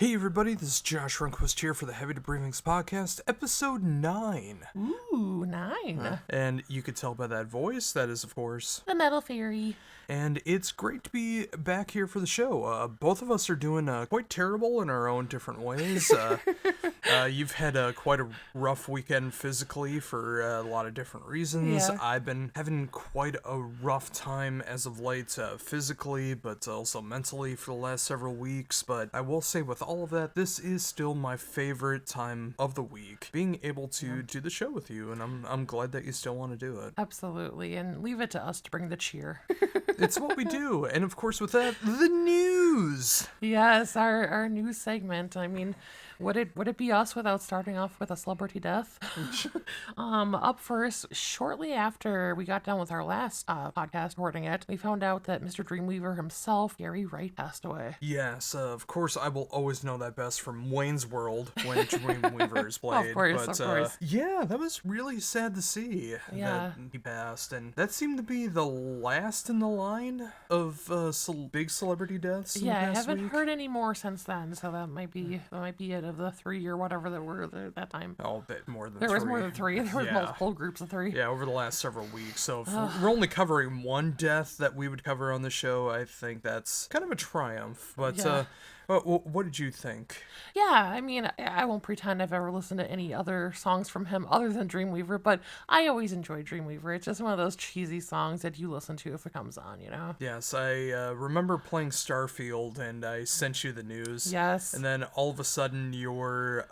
Hey everybody, this is Josh Runquist here for the Heavy Debriefings podcast, episode 9. Ooh, 9. And you could tell by that voice, that is of course... The Metal Faerie. And it's great to be back here for the show. Both of us are doing quite terrible in our own different ways. You've had quite a rough weekend physically for a lot of different reasons. Yeah. I've been having quite a rough time as of late physically, but also mentally for the last several weeks. But I will say with all of that, this is still my favorite time of the week, being able to do the show with you, and I'm glad that you still want to do it. Absolutely, and leave it to us to bring the cheer. It's what we do, and of course with that, the news! Yes, our news segment. I mean, would it be us without starting off with a celebrity death? Up first, shortly after we got done with our last podcast recording it, we found out that Mr. Dreamweaver himself, Gary Wright, passed away. Yes, of course I will always know that best from Wayne's World when Dreamweaver is played. Of course. Yeah, that was really sad to see Yeah. that he passed, and that seemed to be the last in the line of big celebrity deaths. In Yeah, the I past haven't week. heard any more since then, so that might be it of the 3 or whatever that were there at that time. Oh, bit more than There three. was more than 3. There were Yeah. multiple groups of 3. Yeah, over the last several weeks. So if we're only covering one death that we would cover on the show, I think that's kind of a triumph. But Yeah. what did you think? Yeah, I mean, I won't pretend I've ever listened to any other songs from him other than Dreamweaver, but I always enjoy Dreamweaver. It's just one of those cheesy songs that you listen to if it comes on, you know? Yes, I remember playing Starfield, and I sent you the news. Yes. And then all of a sudden, your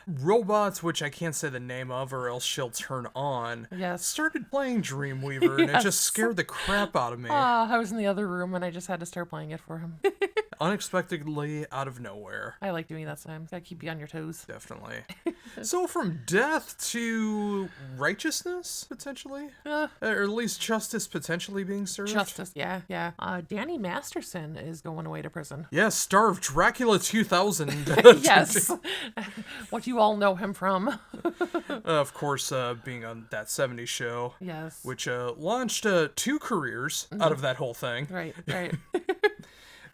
robot, which I can't say the name of, or else she'll turn on, Yes. started playing Dreamweaver, and it Yes. just scared the crap out of me. I was in the other room and I just had to start playing it for him. Unexpectedly, out of nowhere. I like doing that sometimes. Gotta keep you on your toes. Definitely. So from death to righteousness, potentially? Or at least justice potentially being served? Justice, yeah. Danny Masterson is going away to prison. Yes, star of Dracula 2000. Yes. What you all know him from. Of course, being on that 70s show. Yes. Which launched 2 careers out of that whole thing. Right.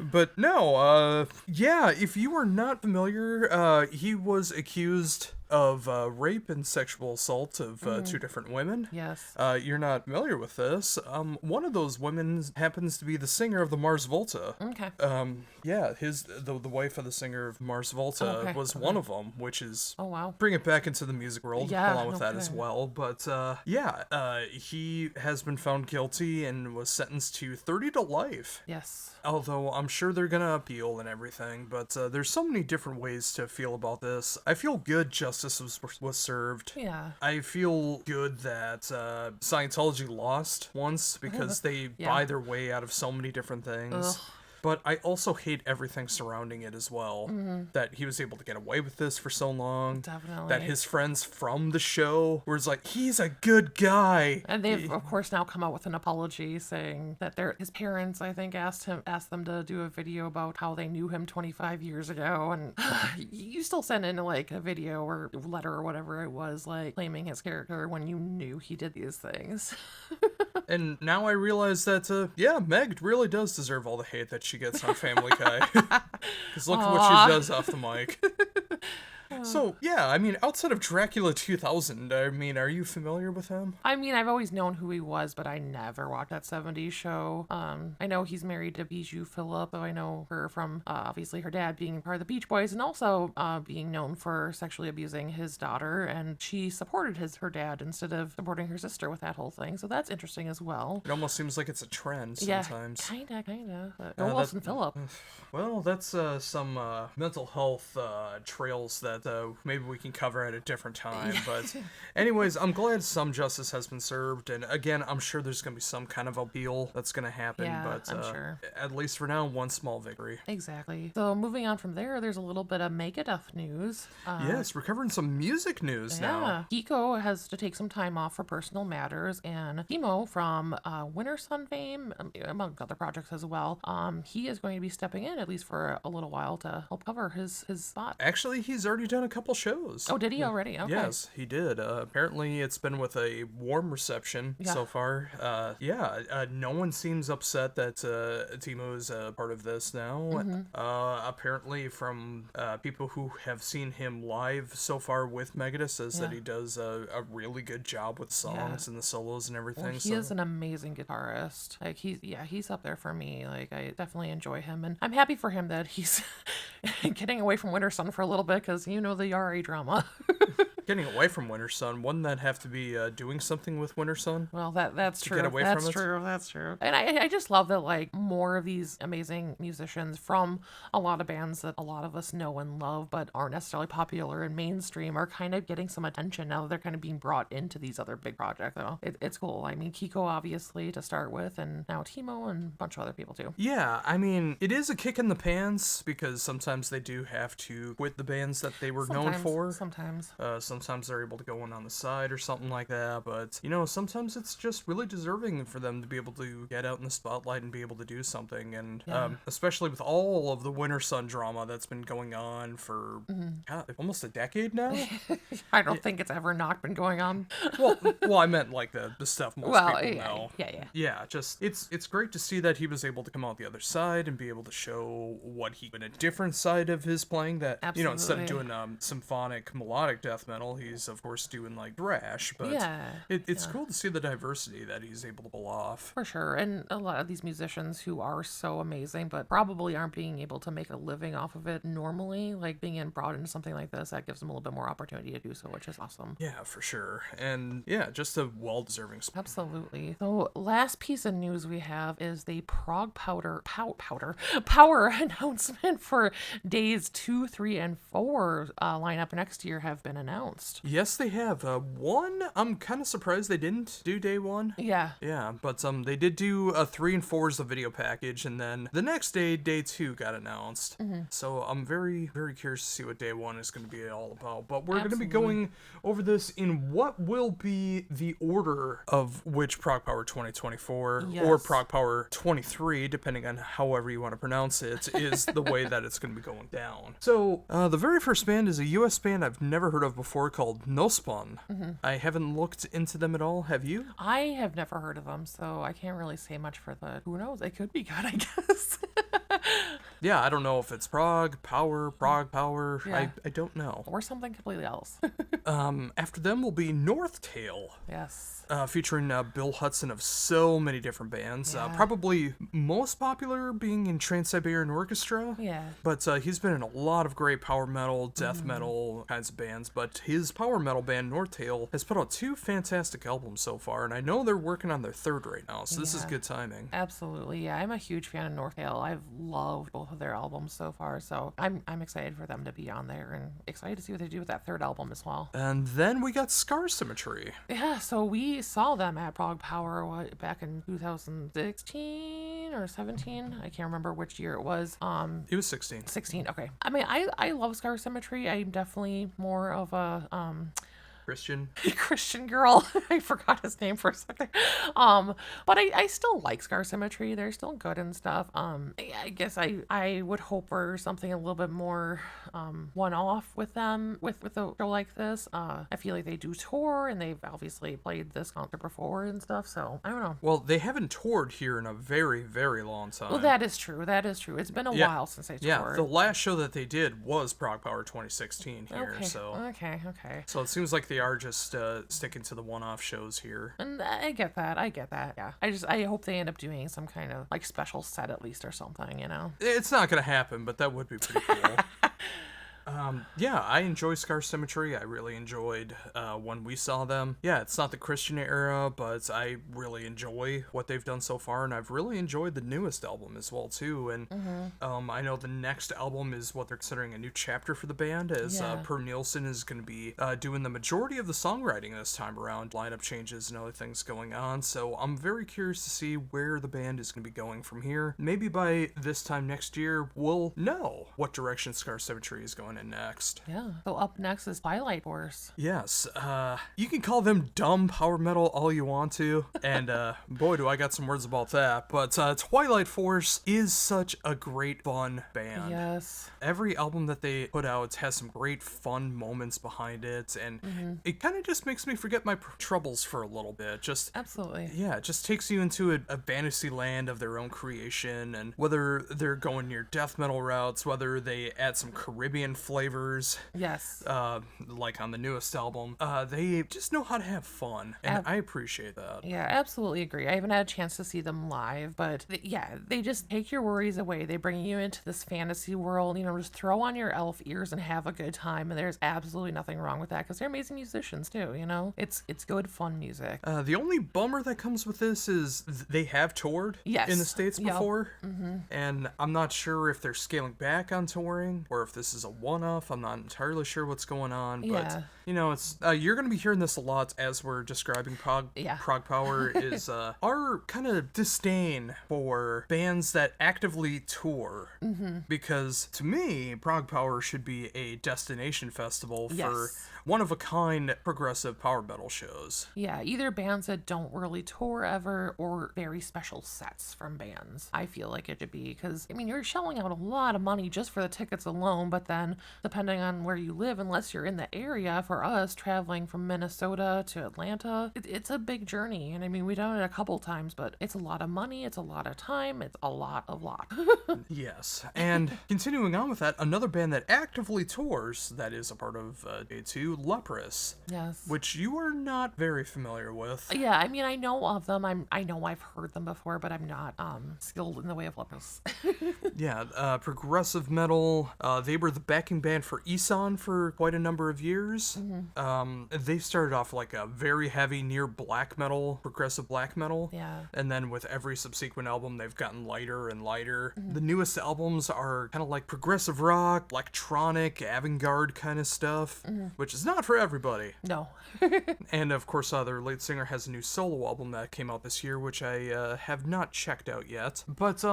But no, if you are not familiar, he was accused of rape and sexual assault of 2 different women. Yes. You're not familiar with this. One of those women happens to be the singer of the Mars Volta. Okay. The wife of the singer of Mars Volta was one of them, which is Oh, wow. bring it back into the music world along with that as okay. well. But he has been found guilty and was sentenced to 30 to life. Yes. Although I'm sure they're gonna appeal and everything, but there's so many different ways to feel about this. I feel good justice was served. Yeah. I feel good that Scientology lost once because they Yeah. buy their way out of so many different things. Ugh. But I also hate everything surrounding it as well. That he was able to get away with this for so long. Definitely. That his friends from the show were like, he's a good guy. And they've, of course, now come out with an apology saying that his parents, I think, asked them to do a video about how they knew him 25 years ago. And you still send in like a video or letter or whatever it was, like claiming his character when you knew he did these things. And now I realize that, Meg really does deserve all the hate that she gets on Family Guy. Because look at what she does off the mic. So, yeah, I mean, outside of Dracula 2000, I mean, are you familiar with him? I mean, I've always known who he was, but I never watched that 70s show. I know he's married to Bijou Phillip, though I know her from, obviously, her dad being part of the Beach Boys, and also being known for sexually abusing his daughter, and she supported her dad instead of supporting her sister with that whole thing, so that's interesting as well. It almost seems like it's a trend sometimes. Yeah, kinda. Go Wilson Phillip. Well, that's some mental health trails that maybe we can cover at a different time. But anyways, I'm glad some justice has been served. And again, I'm sure there's going to be some kind of appeal that's going to happen. Yeah, but I'm sure. At least for now, one small victory. Exactly. So moving on from there's a little bit of Megadeth news. Yes, we're covering some music news now. Kiko has to take some time off for personal matters, and Timo from Winter Sun fame, among other projects as well, he is going to be stepping in at least for a little while to help cover his spot. Actually, he's already done done a couple shows. Oh, did he already? Okay. Yes, he did. Apparently, it's been with a warm reception so far. No one seems upset that Timo is a part of this now. Apparently, from people who have seen him live so far with Megadeth, says that he does a really good job with songs and the solos and everything. Well, he is an amazing guitarist. Like he's up there for me. Like I definitely enjoy him, and I'm happy for him that he's getting away from Winter Sun for a little bit, because the RA drama. Getting away from Winter Sun, wouldn't that have to be doing something with Winter Sun? Well, that's true. Get away that's from true. That's true. And I just love that, like, more of these amazing musicians from a lot of bands that a lot of us know and love but aren't necessarily popular and mainstream are kind of getting some attention now that they're kind of being brought into these other big projects. So it's cool. I mean, Kiko obviously to start with, and now Timo and a bunch of other people too. Yeah, I mean, it is a kick in the pants because sometimes they do have to quit the bands that they were known for. Sometimes they're able to go in on the side or something like that, but, sometimes it's just really deserving for them to be able to get out in the spotlight and be able to do something, and especially with all of the Winter Sun drama that's been going on for almost a decade now. I don't think it's ever not been going on. well, I meant like the stuff most people know. Yeah. Just it's great to see that he was able to come out the other side and be able to show what he in a different side of his playing. That Absolutely. Instead of doing symphonic melodic death metal, he's of course doing like thrash. But it's cool to see the diversity that he's able to pull off. For sure, and a lot of these musicians who are so amazing, but probably aren't being able to make a living off of it normally, like being brought into something like this, that gives them a little bit more opportunity to do so, which is awesome. Yeah, for sure, and just a well-deserving spot. Absolutely. So, last piece of news we have is the Power announcement for days 2, 3, and 4 lineup next year have been announced. Yes, they have. One, I'm kind of surprised they didn't do day 1. Yeah, but they did do 3 and 4 as the video package, and then the next day, day 2 got announced. So I'm very, very curious to see what day 1 is going to be all about. But we're going to be going over this in what will be the order of which ProgPower 2024 or ProgPower 23, depending on however you want to pronounce it, is the way that it's going to be going down. So the very first band is a US band I've never heard of before called Nospon. I haven't looked into them at all. Have you? I have never heard of them, so I can't really say much for the... Who knows? It could be good, I guess. Yeah, I don't know if it's ProgPower. Yeah. I don't know. Or something completely else. After them will be North Tail. Yes. Featuring Bill Hudson of so many different bands. Probably most popular being in Trans-Siberian Orchestra. Yeah. But he's been in a lot of great power metal, death metal kinds of bands. But his power metal band, North Tail, has put out 2 fantastic albums so far. And I know they're working on their 3rd right now. So this is good timing. Absolutely. Yeah, I'm a huge fan of North Tail. I've loved both of their albums so far. So I'm excited for them to be on there and excited to see what they do with that 3rd album as well. And then we got Scar Symmetry. Yeah, so we saw them at ProgPower back in 2016 or 17. I can't remember which year it was. It was 16. 16. Okay. I mean, I love Scar Symmetry. I'm definitely more of a Christian girl. I forgot his name for a second. But I still like Scar Symmetry. They're still good and stuff. I guess I would hope for something a little bit more one-off with them with a show like this. I feel like they do tour, and they've obviously played this concert before and stuff, so I don't know. Well, they haven't toured here in a very, very long time. Well, that is true. It's been a while since they toured. Yeah, the last show that they did was ProgPower 2016 here. Okay. So it seems like they are just sticking to the one-off shows here. And I get that. Yeah. I hope they end up doing some kind of like special set at least or something, It's not going to happen, but that would be pretty cool. I enjoy Scar Symmetry. I really enjoyed when we saw them. Yeah, it's not the Christian era, but I really enjoy what they've done so far, and I've really enjoyed the newest album as well, too. And I know the next album is what they're considering a new chapter for the band, as Per Nielsen is going to be doing the majority of the songwriting this time around, lineup changes and other things going on. So I'm very curious to see where the band is going to be going from here. Maybe by this time next year, we'll know what direction Scar Symmetry is going going in next. Yeah. So up next is Twilight Force. Yes, you can call them dumb power metal all you want to, and boy do I got some words about that, but Twilight Force is such a great fun band. Yes. Every album that they put out has some great fun moments behind it, and it kind of just makes me forget my troubles for a little bit. Just Absolutely. yeah, it just takes you into a fantasy land of their own creation, and whether they're going near death metal routes, whether they add some Caribbean flavors, Yes. like on the newest album, they just know how to have fun, and I appreciate that. Yeah, absolutely agree. I haven't had a chance to see them live, but yeah, they just take your worries away. They bring you into this fantasy world, just throw on your elf ears and have a good time, and there's absolutely nothing wrong with that because they're amazing musicians too, It's good, fun music. The only bummer that comes with this is they have toured in the States before, and I'm not sure if they're scaling back on touring or if this is a one-off. I'm not entirely sure what's going on, but it's you're going to be hearing this a lot as we're describing ProgPower is our kind of disdain for bands that actively tour, because to me ProgPower should be a destination festival for one-of-a-kind progressive power metal shows. Yeah, either bands that don't really tour ever or very special sets from bands. I feel like it should be because, you're shelling out a lot of money just for the tickets alone, but then depending on where you live, unless you're in the area, for us traveling from Minnesota to Atlanta, it's a big journey. And we've done it a couple times, but it's a lot of money, it's a lot of time, it's a lot. Yes, and continuing on with that, another band that actively tours that is a part of Day 2, Leprous. Yes. Which you are not very familiar with. Yeah, I know of them. I know I've heard them before, but I'm not skilled in the way of Leprous. Yeah, progressive metal. They were the backing band for Isan for quite a number of years. They started off like a very heavy near black metal, progressive black metal. Yeah. And then with every subsequent album, they've gotten lighter and lighter. The newest albums are kind of like progressive rock, electronic, avant-garde kind of stuff, which is not for everybody. No. And of course, their lead singer has a new solo album that came out this year, which I have not checked out yet. But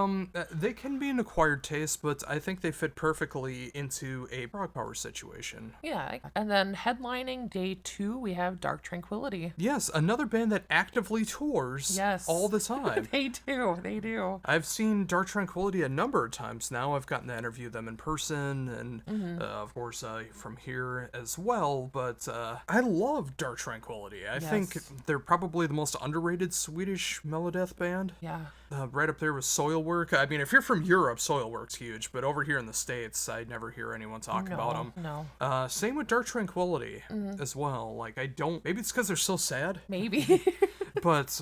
they can be an acquired taste, but I think they fit perfectly into a ProgPower situation. Yeah, and then headlining Day 2, we have Dark Tranquillity. Yes, another band that actively tours all the time. They do. I've seen Dark Tranquillity a number of times now. I've gotten to interview them in person, and of course from here as well, but I love Dark Tranquillity. I think they're probably the most underrated Swedish melodeath band. Yeah. Right up there with Soilwork. If you're from Europe, Soilwork's huge, but over here in the States, I never hear anyone talk about them. No. Same with Dark Tranquillity as well. Maybe it's because they're so sad. Maybe. But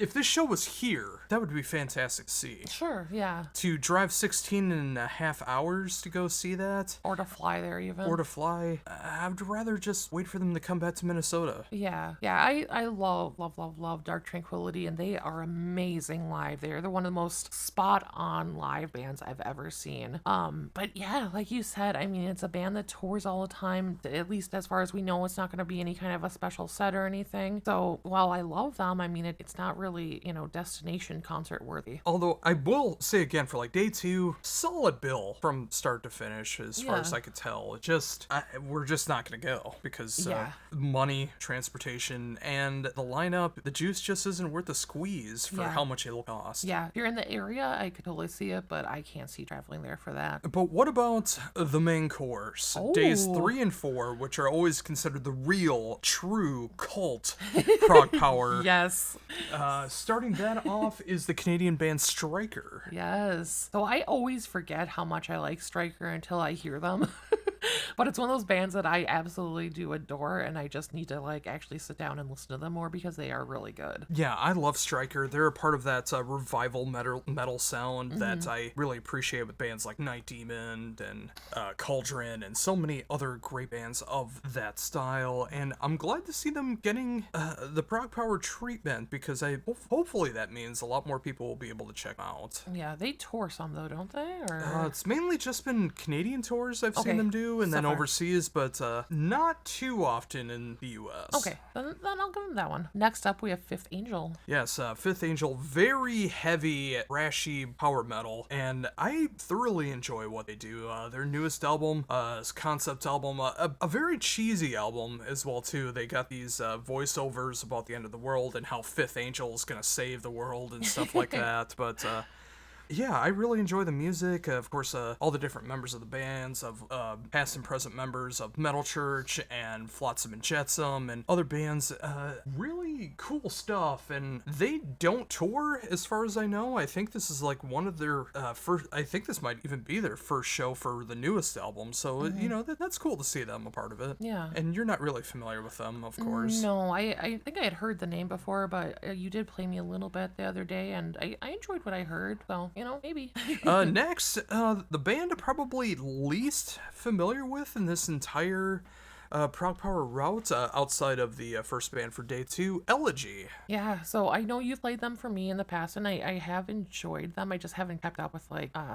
if this show was here, that would be fantastic to see. Sure, yeah. To drive 16 and a half hours to go see that. Or to fly there even. I would rather just wait for them to come back to Minnesota. Yeah. I love Dark Tranquillity, and they are amazing live. They're one of the most spot-on live bands I've ever seen. But yeah, like you said, it's a band that tours all the time. At least as far as we know, it's not going to be any kind of a special set or anything. So while I love them, it's not really, destination concert worthy. Although I will say again, for Day 2, solid bill from start to finish as far as I could tell. We're just not going to go because money, transportation, and the lineup, the juice just isn't worth the squeeze for how much it'll cost. Yeah, if you're in the area, I could totally see it, but I can't see traveling there for that. But what about the main course? Days 3 and 4, which are always considered the real, true cult ProgPower. Yes. Starting that off is the Canadian band Striker. Yes. So I always forget how much I like Striker until I hear them. But it's one of those bands that I absolutely do adore, and I just need to actually sit down and listen to them more because they are really good. Yeah, I love Striker. They're a part of that revival metal sound that I really appreciate with bands like Night Demon and Cauldron and so many other great bands of that style. And I'm glad to see them getting the ProgPower treatment because hopefully that means a lot more people will be able to check them out. Yeah, they tour some though, don't they? Or it's mainly just been Canadian tours I've seen them do, and then far. overseas, but not too often in the US. Okay, then I'll give them that one. Next up, we have Fifth Angel. Yes, Fifth Angel, very heavy, thrashy power metal, and I thoroughly enjoy what they do. Their newest album, concept album, a very cheesy album as well too. They got these voiceovers about the end of the world and how Fifth Angel is gonna save the world and stuff like that, but yeah, I really enjoy the music. Of course, all the different members of the bands, of past and present members of Metal Church and Flotsam and Jetsam and other bands. Really cool stuff. And they don't tour, as far as I know. I think this is like one of their first. I think this might even be their first show for the newest album. So you know that's cool to see them a part of it. Yeah. And you're not really familiar with them, of course. No, I think I had heard the name before, but you did play me a little bit the other day, and I enjoyed what I heard. So maybe. Next, the band I'm probably least familiar with in this entire ProgPower route, outside of the first band for day 2, Elegy. Yeah, so I know you've played them for me in the past, and I have enjoyed them. I just haven't kept up with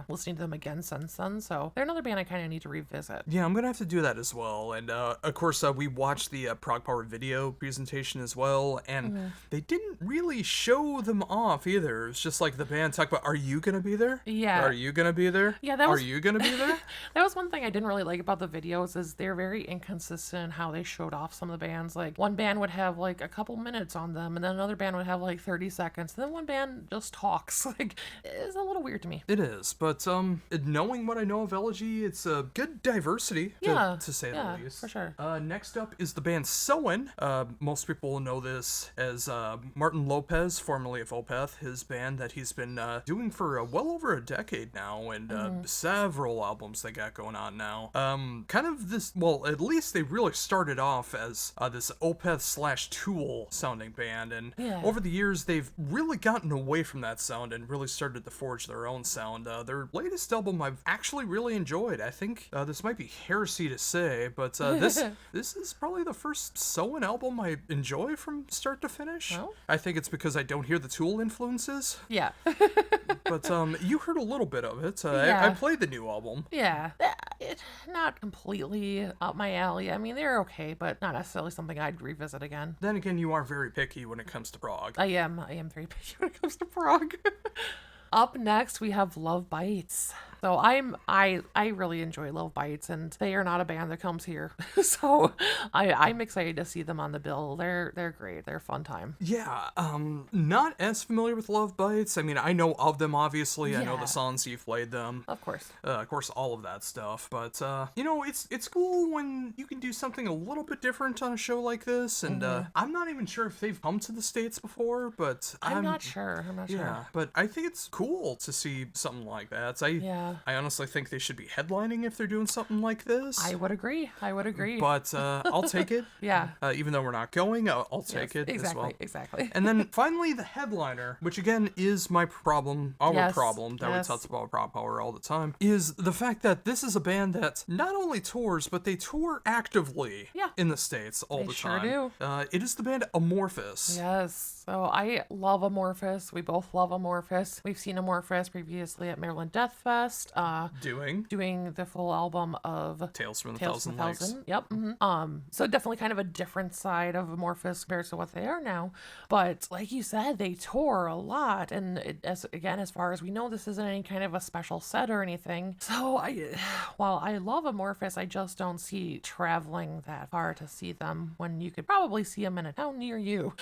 listening to them again since then. So they're another band I kind of need to revisit. Yeah, I'm gonna have to do that as well. And of course, we watched the ProgPower video presentation as well, and they didn't really show them off either. It was just like the band talked about, "Are you gonna be there? Yeah. Are you gonna be there? Yeah, that was- Are you gonna be there?" That was one thing I didn't really like about the videos, is they're very inconsistent in how they showed off some of the bands. Like one band would have like a couple minutes on them, and then another band would have like 30 seconds. Then one band just talks. Like, it's a little weird to me. It is, but knowing what I know of Elegy, it's a good diversity, to say the least. For sure. Next up is the band Soen. Most people know this as Martin Lopez, formerly of Opeth, his band that he's been doing for well over a decade now, and several albums they got going on now. Kind of this, well, at least they really started off as this Opeth/Tool sounding band, and over the years they've really gotten away from that sound and really started to forge their own sound. Their latest album I've actually really enjoyed. I think this might be heresy to say, but this is probably the first Soen album I enjoy from start to finish. Oh? I think it's because I don't hear the Tool influences. Yeah. But you heard a little bit of it. Yeah. I played the new album. Yeah. It's not completely up my alley. I mean, they're okay, but not necessarily something I'd revisit again. Then again, you are very picky when it comes to prog. I am very picky when it comes to prog. Up next, we have Love Bites. So I really enjoy Love Bites, and they are not a band that comes here. So I'm excited to see them on the bill. They're great. They're a fun time. Yeah, not as familiar with Love Bites. I mean, I know of them, obviously. I know Yeah. the songs, you've played them. Of course. All of that stuff. But, it's cool when you can do something a little bit different on a show like this. And I'm not even sure if they've come to the States before, but I'm not sure. Yeah, but I think it's cool to see something like that. I honestly think they should be headlining if they're doing something like this. I would agree. But I'll take it. Yeah. Even though we're not going, I'll take it as well. Exactly. And then finally the headliner, which again is my problem, problem that we talk about ProgPower all the time, is the fact that this is a band that not only tours, but they tour actively in the States all the time. Sure do. It is the band Amorphous. Yes. So I love Amorphous. We both love Amorphous. We've seen Amorphous previously at Maryland Death Fest. Doing the full album of Tales from a Thousand Lakes. Yep. So definitely kind of a different side of Amorphous compared to what they are now. But like you said, they tour a lot, and as far as we know, this isn't any kind of a special set or anything. So while I love Amorphous, I just don't see traveling that far to see them when you could probably see them in a town near you.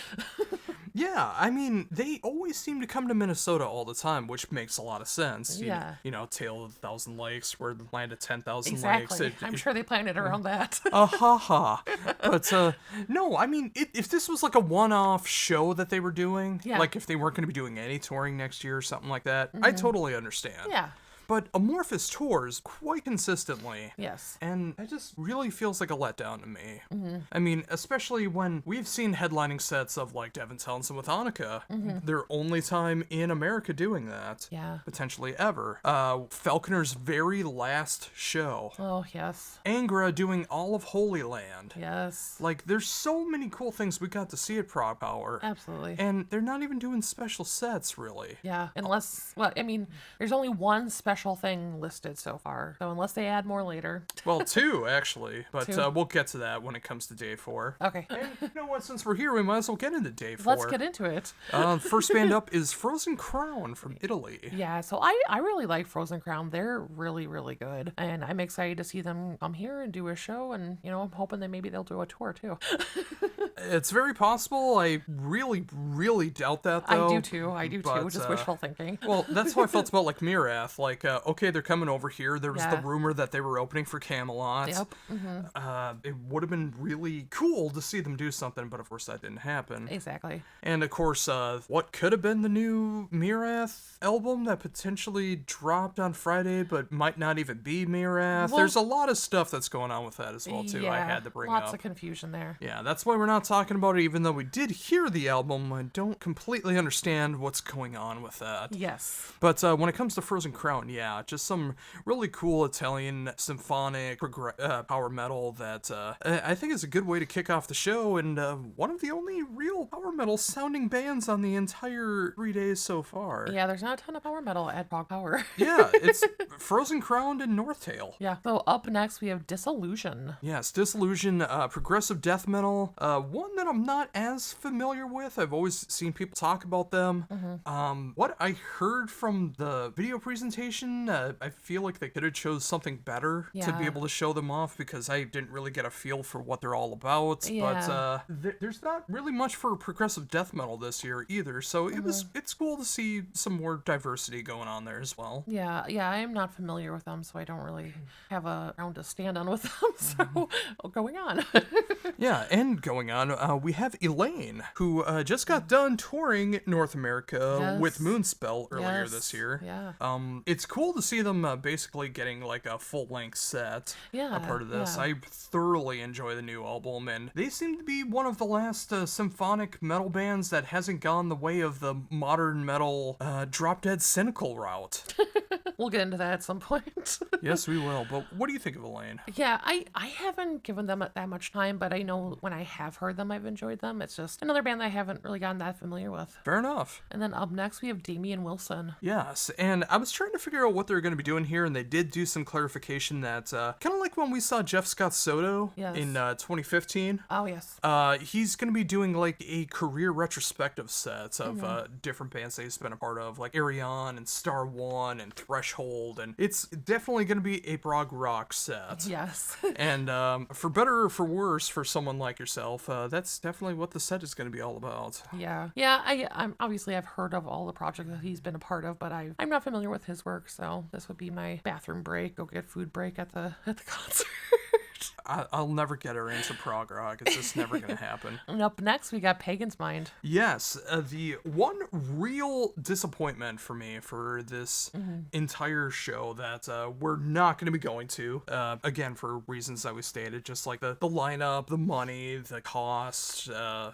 Yeah, I mean, they always seem to come to Minnesota all the time, which makes a lot of sense. Yeah. Tale of a Thousand Lakes, we're the land of 10,000 Exactly. lakes. I'm sure they planned it around that. But no, I mean, if this was like a one-off show that they were doing, like if they weren't going to be doing any touring next year or something like that, I totally understand. Yeah. But Amorphous tours quite consistently. Yes. And it just really feels like a letdown to me. I mean, especially when we've seen headlining sets of like Devin Townsend with Hanukkah, their only time in America doing that. Yeah. Potentially ever. Falconer's very last show. Oh, yes. Angra doing all of Holy Land. Yes. Like, there's so many cool things we got to see at ProgPower. Absolutely. And they're not even doing special sets, really. Yeah. Unless, well, I mean, there's only one special special thing listed so far. So unless they add more later. Well, 2 actually, but 2. we'll get to that when it comes to day 4. Okay. And you know what? Since we're here, we might as well get into day 4. Let's get into it. First band up is Frozen Crown from Italy. Yeah, so I really like Frozen Crown. They're really, really good. And I'm excited to see them come here and do a show. And, you know, I'm hoping that maybe they'll do a tour too. It's very possible. I really, really doubt that, though. I do too. But, Just wishful thinking. Well, that's how I felt about like Mirath. Like, okay, they're coming over here. There was the Yeah. rumor that they were opening for Camelot. Yep. Mm-hmm. It would have been really cool to see them do something, but of course that didn't happen. Exactly. And of course, what could have been the new Mirath album that potentially dropped on Friday, but might not even be Mirath. Well, There's a lot of stuff that's going on with that as well, too. Yeah, I had to bring lots up. of confusion there. Yeah, that's why we're not talking about it, even though we did hear the album. I don't completely understand what's going on with that. Yes. But when it comes to Frozen Crown, yeah, just some really cool Italian symphonic power metal that I think is a good way to kick off the show, and one of the only real power metal sounding bands on the entire 3 days so far. Yeah, there's not a ton of power metal at ProgPower. Yeah, it's Frozen Crown and Northtail. Yeah. So up next we have Disillusion. Yes, Disillusion, progressive death metal, one that I'm not as familiar with. I've always seen people talk about them. What I heard from the video presentation, I feel like they could have chose something better to be Yeah. able to show them off, because I didn't really get a feel for what they're all about. Yeah. But there's not really much for progressive death metal this year either, so it's cool to see some more diversity going on there as well. Yeah, I am not familiar with them, so I don't really have a ground to stand on with them. So going on. Yeah, and going on, we have Elaine, who just got done touring North America with Yes. Moonspell earlier Yes, this year. yeah. It's cool to see them basically getting like a full-length set Yeah, a part of this. yeah. I thoroughly enjoy the new album, and they seem to be one of the last symphonic metal bands that hasn't gone the way of the modern metal drop-dead cynical route. We'll get into that at some point. Yes, we will, but what do you think of Elaine? Yeah, I haven't given them that much time, but I know when I have heard them, I've enjoyed them. It's just another band that I haven't really gotten that familiar with. Fair enough. And then up next, we have Damian Wilson. Yes, and I was trying to figure out what they're going to be doing here, and they did do some clarification that, kind of like when we saw Jeff Scott Soto Yes. in 2015. Oh, yes. He's going to be doing like a career retrospective set of different bands that he's been a part of, like Arion and Star One and Threshold, and it's definitely going to be a prog rock set. Yes. And for better or for worse, for someone like yourself, that's definitely what the set is going to be all about. Yeah. I'm obviously I've heard of all the projects that he's been a part of, but I'm not familiar with his work, so this would be my bathroom break, go get food break at the concert. I'll never get her into prog rock. It's just never going to happen. And up next, we got Pagan's Mind. Yes, the one real disappointment for me for this entire show that we're not going to be going to, again, for reasons that we stated, just like the lineup, the money, the cost, the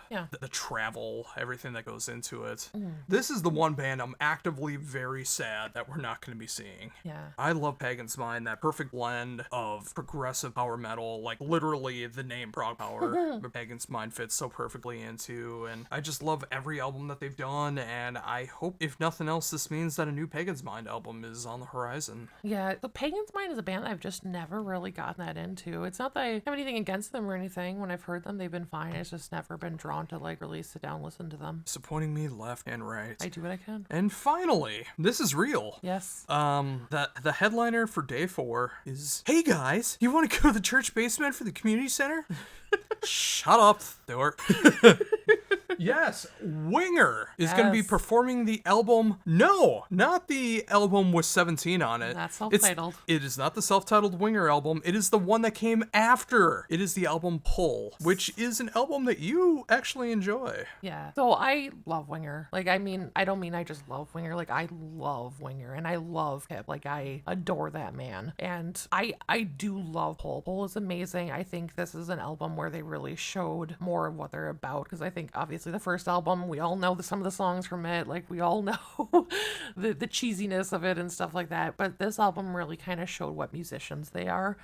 travel, everything that goes into it. This is the one band I'm actively very sad that we're not going to be seeing. Yeah. I love Pagan's Mind, that perfect blend of progressive power metal, like literally the name ProgPower, but Pagan's Mind fits so perfectly into, and I just love every album that they've done, and I hope, if nothing else, this means that a new Pagan's Mind album is on the horizon. Yeah, the Pagan's Mind is a band I've just never really gotten that into. It's not that I have anything against them or anything. When I've heard them, they've been fine. It's just never been drawn to like really sit down and listen to them. Disappointing me left and right. I do what I can. And finally, this is real. Yes. The headliner for day 4 is, hey guys, you want to go to the church basement for the community center? Shut up, Stuart. Yes, Winger is going to be Yes. performing the album. No, not the album with 17 on it. Not self-titled. It is not the self-titled Winger album. It is the one that came after. It is the album Pull, which is an album that you actually enjoy. Yeah. So I love Winger. Like, I mean, I don't mean I just love Winger. Like, I love Winger and I love Kip. Like, I adore that man. And I do love Pull. Pull is amazing. I think this is an album where they really showed more of what they're about, because I think obviously the first album, we all know some of the songs from it. Like, we all know the cheesiness of it and stuff like that. But this album really kind of showed what musicians they are.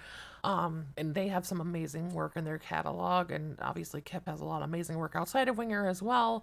And they have some amazing work in their catalog, and obviously Kip has a lot of amazing work outside of Winger as well.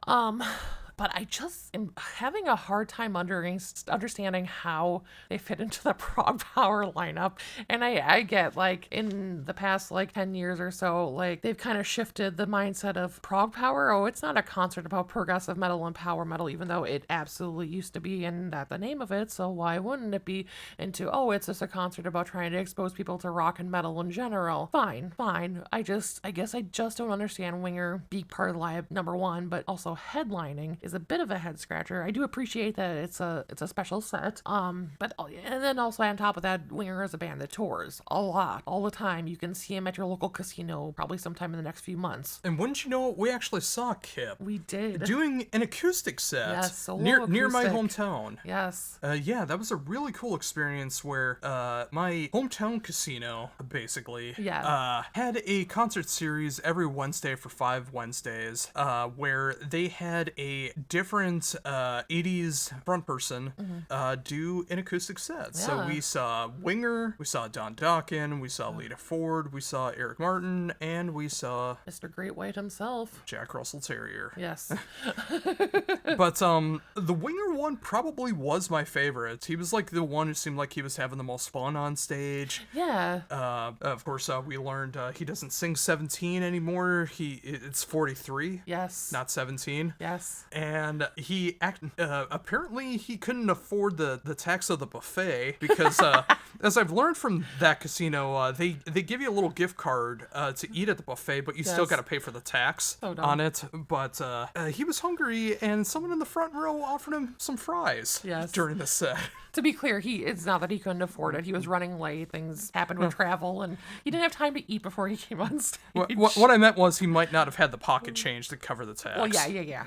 but I just am having a hard time understanding how they fit into the ProgPower lineup. And I get, like, in the past, like, 10 years or so, like, they've kind of shifted the mindset of ProgPower. Oh, it's not a concert about progressive metal and power metal, even though it absolutely used to be, and that's the name of it, so why wouldn't it be into, oh, it's just a concert about trying to expose people to rock and metal in general. Fine. I guess I just don't understand Winger being part of the lineup, number one, but also headlining is a bit of a head scratcher. I do appreciate that it's a special set. But and then also on top of that, Winger is a band that tours a lot, all the time. You can see him at your local casino probably sometime in the next few months. And wouldn't you know it, we actually saw Kip. We did. Doing an acoustic set. Yes, near my hometown. Yes. Yeah, that was a really cool experience where my hometown casino, basically, had a concert series every Wednesday for 5 Wednesdays, where they had a different 80s front person do an acoustic set. Yeah. So we saw Winger, we saw Don Dokken, we saw Lita Ford, we saw Eric Martin, and we saw Mr. Great White himself. Jack Russell Terrier. Yes. But the Winger one probably was my favorite. He was like the one who seemed like he was having the most fun on stage. Yeah. Of course, we learned he doesn't sing 17 anymore. It's 43. Yes. Not 17. Yes. And apparently he couldn't afford the tax of the buffet because as I've learned from that casino, they give you a little gift card to eat at the buffet, but you still got to pay for the tax on it. But he was hungry, and someone in the front row offered him some fries during the set. To be clear, it's not that he couldn't afford it. He was running late. Things happened with travel, and he didn't have time to eat before he came on stage. What I meant was he might not have had the pocket change to cover the tax. Well, yeah.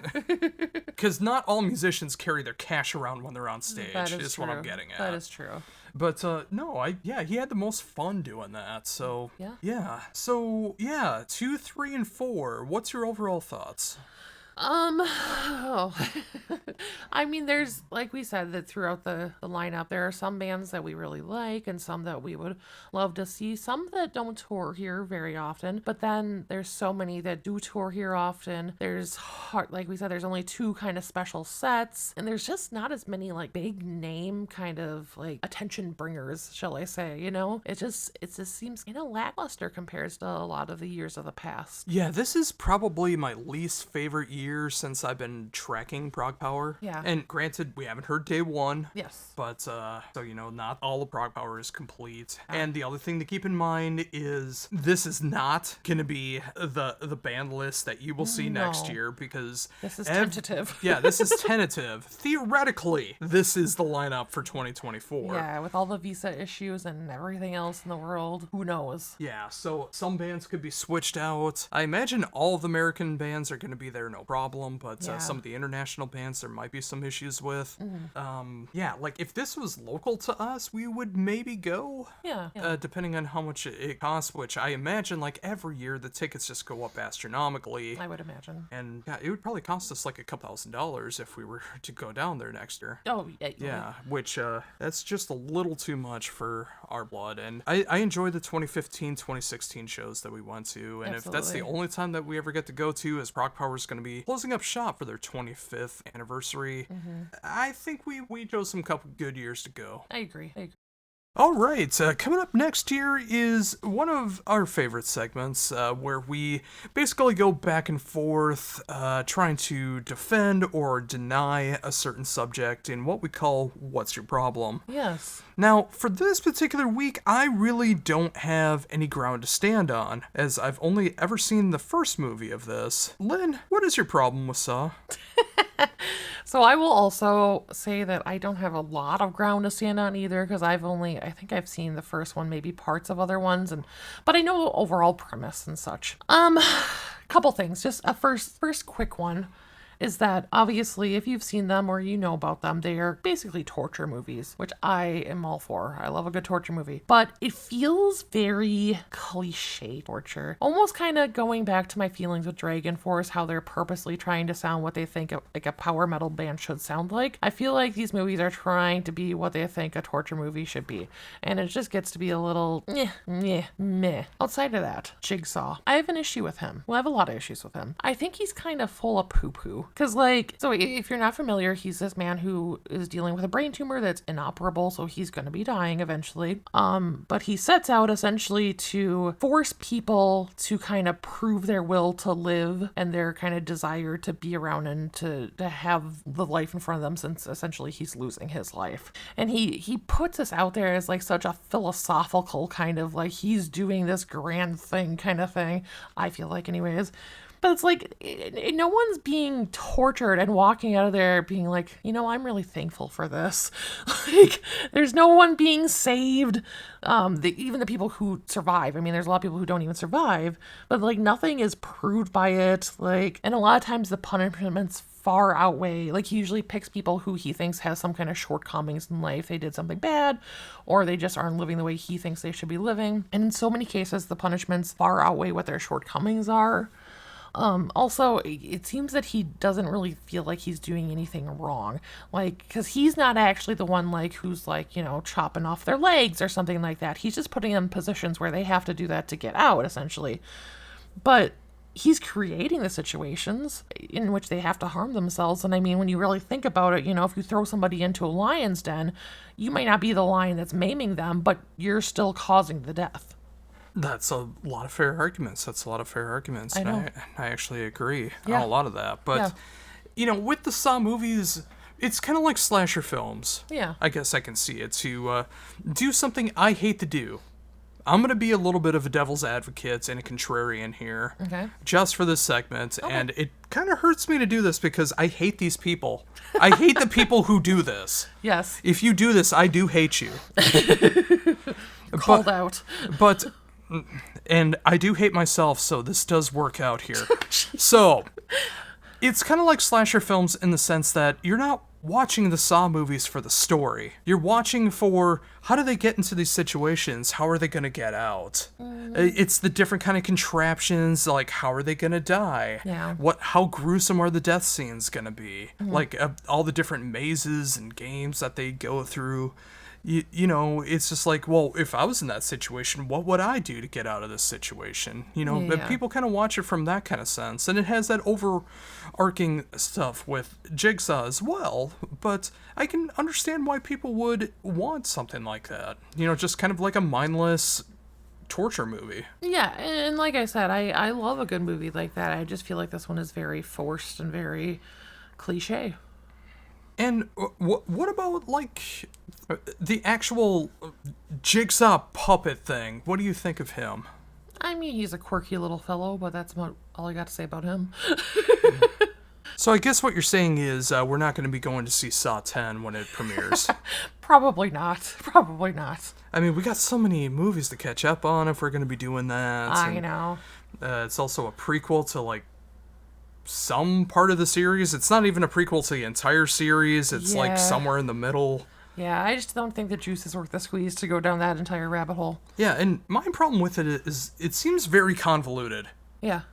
Because not all musicians carry their cash around when they're on stage, That is true. what I'm getting at. That is true. But no, he had the most fun doing that. So yeah. So yeah, 2, 3, and 4. What's your overall thoughts? I mean, there's, like we said, that throughout the lineup, there are some bands that we really like and some that we would love to see, some that don't tour here very often, but then there's so many that do tour here often. There's, like we said, there's only 2 kind of special sets, and there's just not as many, like, big name kind of, like, attention bringers, shall I say, you know? It just seems, lackluster compared to a lot of the years of the past. Yeah, this is probably my least favorite year since I've been tracking ProgPower. Yeah. And granted, we haven't heard day 1. Yes. But, so, not all of ProgPower is complete. And the other thing to keep in mind is this is not going to be the band list that you will see next year, because... This is tentative. Yeah, this is tentative. Theoretically, this is the lineup for 2024. Yeah, with all the visa issues and everything else in the world, who knows? Yeah, so some bands could be switched out. I imagine all of the American bands are going to be there, no problem, but some of the international bands there might be some issues with. Yeah, like if this was local to us, we would maybe go. Yeah. Depending on how much it costs, which I imagine like every year the tickets just go up astronomically. I would imagine. And yeah, it would probably cost us like a couple $1,000s if we were to go down there next year. Oh, yeah, which that's just a little too much for our blood. And I enjoy the 2015, 2016 shows that we went to, and if that's the only time that we ever get to go to, as ProgPower is going to be closing up shop for their 25th anniversary, I think we chose some couple good years to go. I agree. All right, coming up next here is one of our favorite segments where we basically go back and forth trying to defend or deny a certain subject in what we call What's Your Problem? Yes. Now, for this particular week, I really don't have any ground to stand on, as I've only ever seen the first movie of this. Lynn, what is your problem with Saw? So I will also say that I don't have a lot of ground to stand on either, because I think I've seen the first one, maybe parts of other ones, but I know the overall premise and such. Couple things, just a first quick one. Is that obviously if you've seen them or you know about them, they are basically torture movies, which I am all for. I love a good torture movie. But it feels very cliche torture. Almost kind of going back to my feelings with Dragon Force, how they're purposely trying to sound what they think like a power metal band should sound like. I feel like these movies are trying to be what they think a torture movie should be. And it just gets to be a little meh. Outside of that, Jigsaw. I have an issue with him. Well, I have a lot of issues with him. I think he's kind of full of poo-poo. because, like, so if you're not familiar, he's this man who is dealing with a brain tumor that's inoperable, so he's going to be dying eventually. But he sets out essentially to force people to kind of prove their will to live and their kind of desire to be around and to have the life in front of them, since essentially he's losing his life. And he puts this out there as like such a philosophical kind of like he's doing this grand thing kind of thing, I feel like anyways. But it's like, no one's being tortured and walking out of there being like, I'm really thankful for this. Like, there's no one being saved. Even the people who survive. I mean, there's a lot of people who don't even survive. But, like, nothing is proved by it. Like, and a lot of times the punishments far outweigh. Like, he usually picks people who he thinks has some kind of shortcomings in life. They did something bad, or they just aren't living the way he thinks they should be living. And in so many cases, the punishments far outweigh what their shortcomings are. Also, it seems that he doesn't really feel like he's doing anything wrong. Like, because he's not actually the one, like, who's, like, chopping off their legs or something like that. He's just putting them in positions where they have to do that to get out, essentially. But he's creating the situations in which they have to harm themselves. And I mean, when you really think about it, if you throw somebody into a lion's den, you might not be the lion that's maiming them, but you're still causing the death. That's a lot of fair arguments. I know. And I actually agree Yeah. on a lot of that. But, with the Saw movies, it's kind of like slasher films. Yeah. I guess I can see it. To do something I hate to do. I'm going to be a little bit of a devil's advocate and a contrarian here. Okay. Just for this segment. Okay. And it kind of hurts me to do this because I hate these people. I hate the people who do this. Yes. If you do this, I do hate you. Called out. But... And I do hate myself, so this does work out here. So, it's kind of like slasher films in the sense that you're not watching the Saw movies for the story. You're watching for how do they get into these situations? How are they going to get out? It's the different kind of contraptions, like how are they going to die? Yeah. How gruesome are the death scenes going to be? Like all the different mazes and games that they go through. It's just like, well, if I was in that situation, what would I do to get out of this situation? But people kind of watch it from that kind of sense. And it has that overarching stuff with Jigsaw as well. But I can understand why people would want something like that. Just kind of like a mindless torture movie. Yeah, and like I said, I love a good movie like that. I just feel like this one is very forced and very cliche. And what about, like, the actual Jigsaw puppet thing? What do you think of him? I mean, he's a quirky little fellow, but that's about all I got to say about him. So I guess what you're saying is we're not going to be going to see Saw 10 when it premieres. Probably not. I mean, we got so many movies to catch up on if we're going to be doing that. I know. It's also a prequel to, like, some part of the series. It's not even a prequel to the entire series. It's like somewhere in the middle. Yeah, I just don't think the juice is worth the squeeze to go down that entire rabbit hole. Yeah, and my problem with it is it seems very convoluted. Yeah.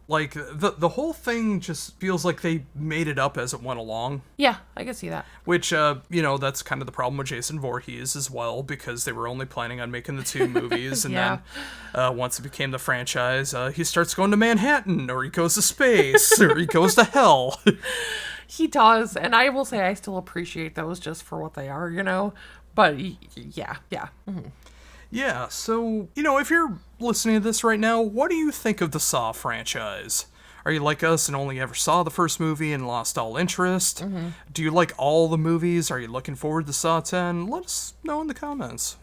Like, the whole thing just feels like they made it up as it went along. Yeah, I can see that. Which, that's kind of the problem with Jason Voorhees as well, because they were only planning on making the 2 movies, and then once it became the franchise, he starts going to Manhattan, or he goes to space, or he goes to hell. He does, and I will say I still appreciate those just for what they are, But, yeah. Mm-hmm. Yeah, so, if you're listening to this right now, what do you think of the Saw franchise? Are you like us and only ever saw the first movie and lost all interest? Mm-hmm. Do you like all the movies? Are you looking forward to Saw 10? Let us know in the comments.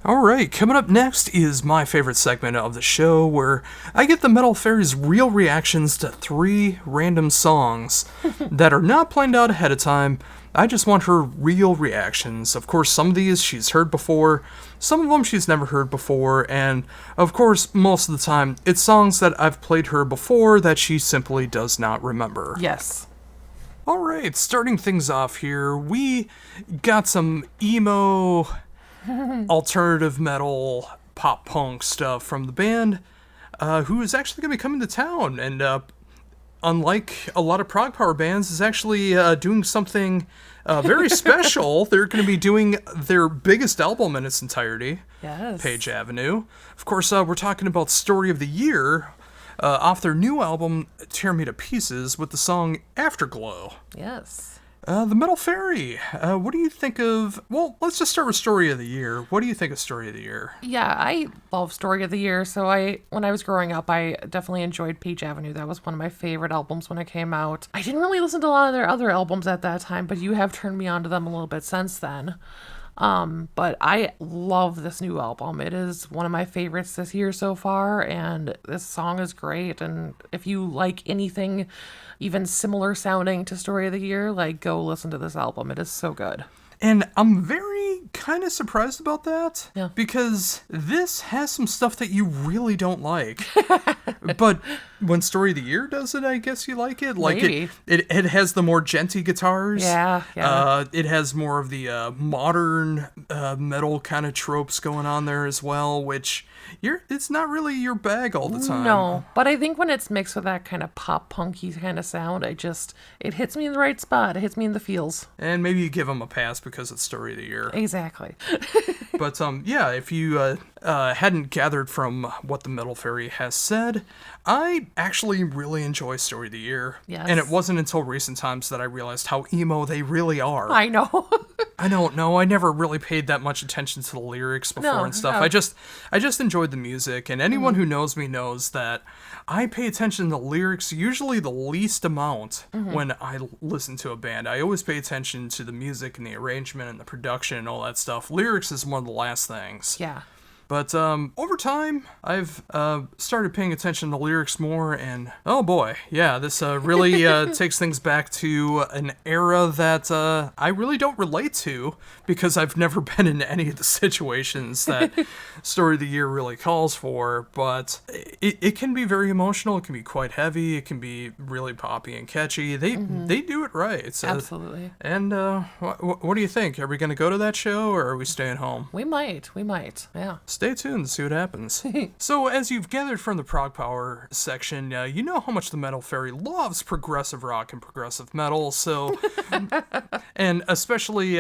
Alright, coming up next is my favorite segment of the show, where I get the Metal Faerie's real reactions to 3 random songs that are not planned out ahead of time. I just want her real reactions. Of course, some of these she's heard before, some of them she's never heard before, and of course, most of the time, it's songs that I've played her before that she simply does not remember. Yes. Alright, starting things off here, we got some emo, alternative metal, pop punk stuff from the band, who is actually going to be coming to town, and unlike a lot of ProgPower bands, is actually doing something very special. They're going to be doing their biggest album in its entirety, Yes. Page Avenue. Of course, we're talking about Story of the Year, off their new album, Tear Me to Pieces, with the song Afterglow. Yes. The Metal Faerie. What do you think of... Well, let's just start with Story of the Year. What do you think of Story of the Year? Yeah, I love Story of the Year. So when I was growing up, I definitely enjoyed Page Avenue. That was one of my favorite albums when it came out. I didn't really listen to a lot of their other albums at that time, but you have turned me on to them a little bit since then. But I love this new album. It is one of my favorites this year so far, and this song is great. And if you like anything even similar sounding to Story of the Year, like, go listen to this album. It is so good. And I'm very kind of surprised about that. Yeah. Because this has some stuff that you really don't like. But when Story of the Year does it, I guess you like it. Like Maybe. it has the more djenty guitars. Yeah. It has more of the modern metal kind of tropes going on there as well, which it's not really your bag all the time. No, but I think when it's mixed with that kind of pop punky kind of sound, it hits me in the right spot. It hits me in the feels. And maybe you give them a pass because it's Story of the Year. Exactly. But yeah, if you hadn't gathered from what the Metal Faerie has said, I actually really enjoy Story of the Year. Yes. And it wasn't until recent times that I realized how emo they really are. I know. I don't know. I never really paid that much attention to the lyrics before and stuff. No. I just enjoyed the music, and anyone who knows me knows that I pay attention to lyrics usually the least amount when I listen to a band. I always pay attention to the music and the arrangement and the production and all that stuff. Lyrics is one of the last things. Yeah. But over time, I've started paying attention to lyrics more, and oh boy, yeah, this really takes things back to an era that I really don't relate to, because I've never been in any of the situations that Story of the Year really calls for, but it can be very emotional, it can be quite heavy, it can be really poppy and catchy. They do it right. Absolutely. And what do you think? Are we going to go to that show, or are we staying home? We might, yeah. Stay tuned to see what happens. So, as you've gathered from the ProgPower section, you know how much the Metal Faerie loves progressive rock and progressive metal, so... and especially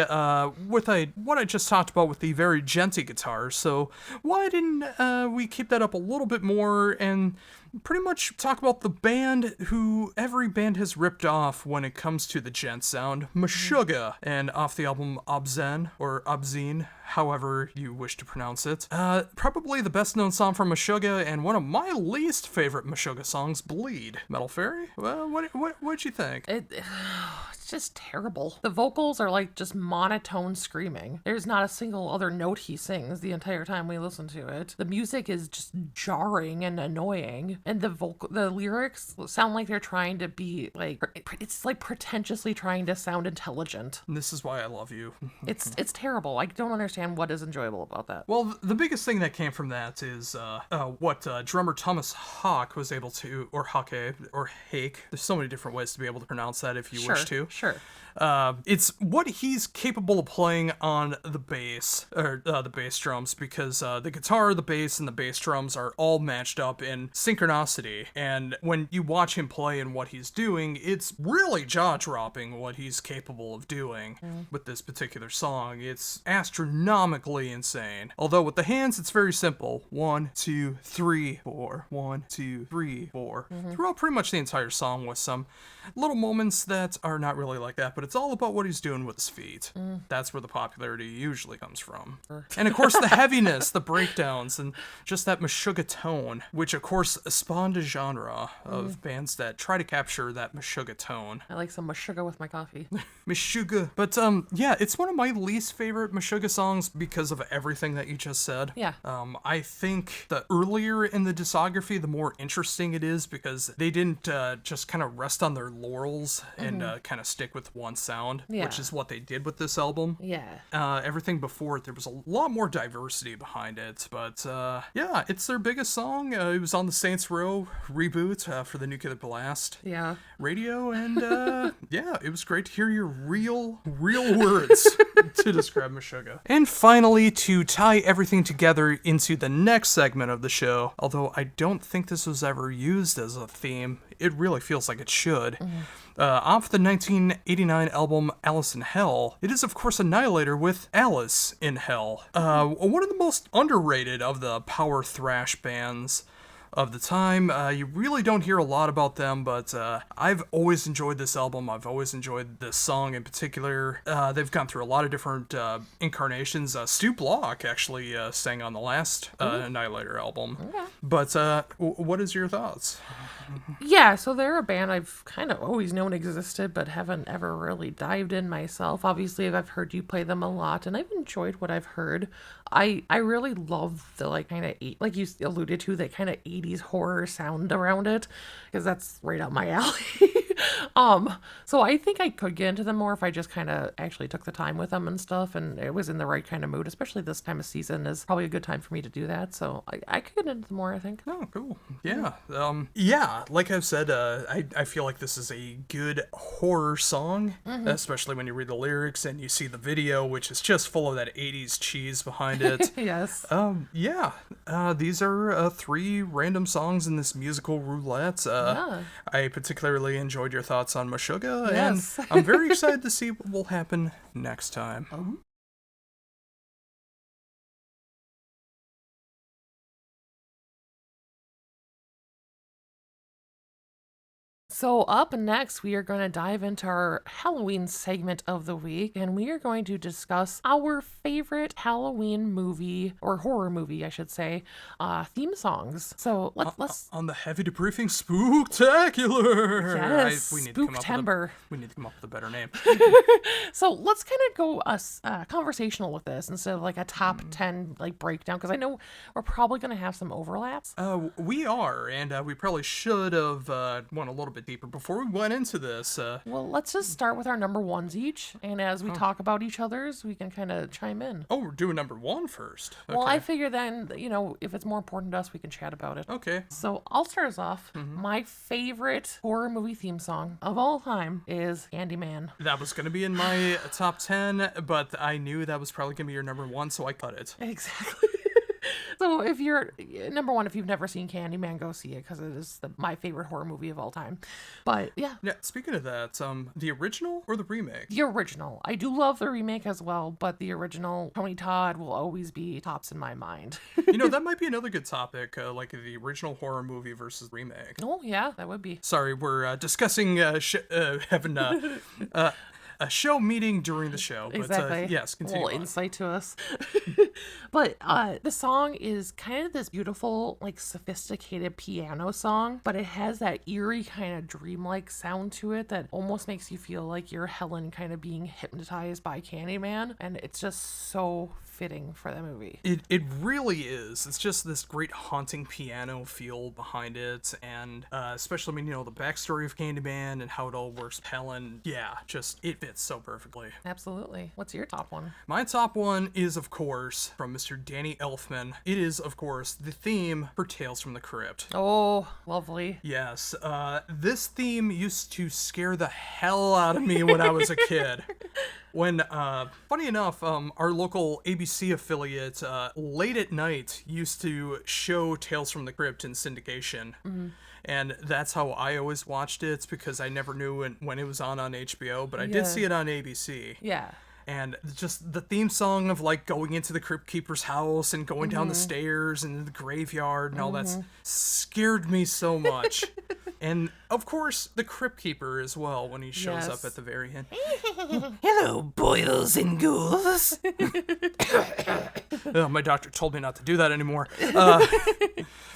with what I just talked about with the very djenty guitars, so why didn't we keep that up a little bit more and pretty much talk about the band who every band has ripped off when it comes to the djent sound, Meshuggah, and off the album Obscene, or Obscene, however you wish to pronounce it. Probably the best known song from Meshuggah, and one of my least favorite Meshuggah songs, Bleed. Metal Faerie? Well, what'd you think? It's just terrible. The vocals are like just monotone screaming. There's not a single other note he sings the entire time we listen to it. The music is just jarring and annoying, and the lyrics sound like they're trying to be like, it's like pretentiously trying to sound intelligent. And this is why I love you. It's terrible. I don't understand what is enjoyable about that. Well, the biggest thing that came from that is what drummer Thomas Hawk was able to, or Hake, or Hake. There's so many different ways to be able to pronounce that if you wish to. Sure. It's what he's capable of playing on the bass, or the bass drums, because the guitar, the bass, and the bass drums are all matched up in synchronicity. And when you watch him play and what he's doing, it's really jaw-dropping what he's capable of doing with this particular song. It's astronomically insane. Although with the hands, it's very simple. 1, 2, 3, 4. 1, 2, 3, 4. Throughout pretty much the entire song, with some little moments that are not really like that, but it's all about what he's doing with his feet. That's where the popularity usually comes from. And of course the heaviness, the breakdowns, and just that Meshuggah tone, which of course spawned a genre of bands that try to capture that Meshuggah tone. I like some Meshuggah with my coffee. Meshuggah. But yeah, it's one of my least favorite Meshuggah songs because of everything that you just said. Yeah. I think the earlier in the discography, the more interesting it is, because they didn't just kind of rest on their laurels and kind of stick with one sound, which is what they did with this album. Yeah. Everything before it, there was a lot more diversity behind it, but yeah, it's their biggest song. It was on the Saints Row reboot for the Nuclear Blast radio, and yeah, it was great to hear your real words to describe Meshuggah. And finally, to tie everything together into the next segment of the show, although I don't think this was ever used as a theme, it really feels like it should. Off the 1989 album Alice in Hell, it is of course Annihilator with Alice in Hell. One of the most underrated of the power thrash bands of the time. You really don't hear a lot about them, but I've always enjoyed this album. I've always enjoyed this song in particular. They've gone through a lot of different incarnations. Stu Block actually sang on the last Annihilator album. Okay. But what is your thoughts? Yeah, so they're a band I've kind of always known existed, but haven't ever really dived in myself. Obviously, I've heard you play them a lot, and I've enjoyed what I've heard. I really love the like kind of like you alluded to, that kind of 80s horror sound around it, because that's right up my alley. So I think I could get into them more if I just kind of actually took the time with them and stuff, and it was in the right kind of mood. Especially this time of season is probably a good time for me to do that. So I could get into them more, I think. Oh, cool. Yeah. Yeah, like I've said, I feel like this is a good horror song, especially when you read the lyrics and you see the video, which is just full of that 80s cheese behind it. Yes. Yeah. These are 3 random songs in this musical Roulette. I particularly enjoyed your thoughts on Meshuggah, Yes. and I'm very excited to see what will happen next time. So up next, we are going to dive into our Halloween segment of the week, and we are going to discuss our favorite Halloween movie, or horror movie, I should say, theme songs. So let's on the Heavy Debriefing Spooktacular. Yes, We need to come Spooktember. up with a better name. So let's kind of go conversational with this instead of like a top 10 like breakdown, because I know we're probably going to have some overlaps. We are, and we probably should have went a little bit deeper before we went into this. Well, let's just start with our number ones each, and as we talk about each other's, we can kind of chime in. Oh, we're doing number 1 first. Okay. Well, I figure then, if it's more important to us, we can chat about it. Okay. So I'll start us off. My favorite horror movie theme song of all time is Candyman. That was going to be in my top 10, but I knew that was probably going to be your number 1, so I cut it. Exactly. So if you're, number one, if you've never seen Candyman, go see it, because it is my favorite horror movie of all time. But yeah. Yeah, speaking of that, the original or the remake? The original. I do love the remake as well, but the original, Tony Todd, will always be tops in my mind. That might be another good topic, like the original horror movie versus remake. Oh, yeah, that would be. Sorry, we're discussing having a show meeting during the show. But, Exactly. yes, continue. A little insight to us. But the song is kind of this beautiful, like, sophisticated piano song, but it has that eerie kind of dreamlike sound to it that almost makes you feel like you're Helen kind of being hypnotized by Candyman, and it's just so fitting for the movie. It really is. It's just this great haunting piano feel behind it, and especially, the backstory of Candyman and how it all works with Helen. Yeah, just, it fits so perfectly. Absolutely. What's your top one? My top one is, of course, from Mr. Danny Elfman. It is, of course, the theme for Tales from the Crypt. Oh, lovely. Yes, this theme used to scare the hell out of me when I was a kid. When, funny enough, our local ABC affiliate, late at night, used to show Tales from the Crypt in syndication. And that's how I always watched it, because I never knew when it was on HBO, but I did see it on ABC. Yeah. And just the theme song of, like, going into the Crypt Keeper's house and going down the stairs and the graveyard and all that scared me so much. And, of course, the Crypt Keeper as well, when he shows up at the very end. Hello, boils and ghouls. My doctor told me not to do that anymore.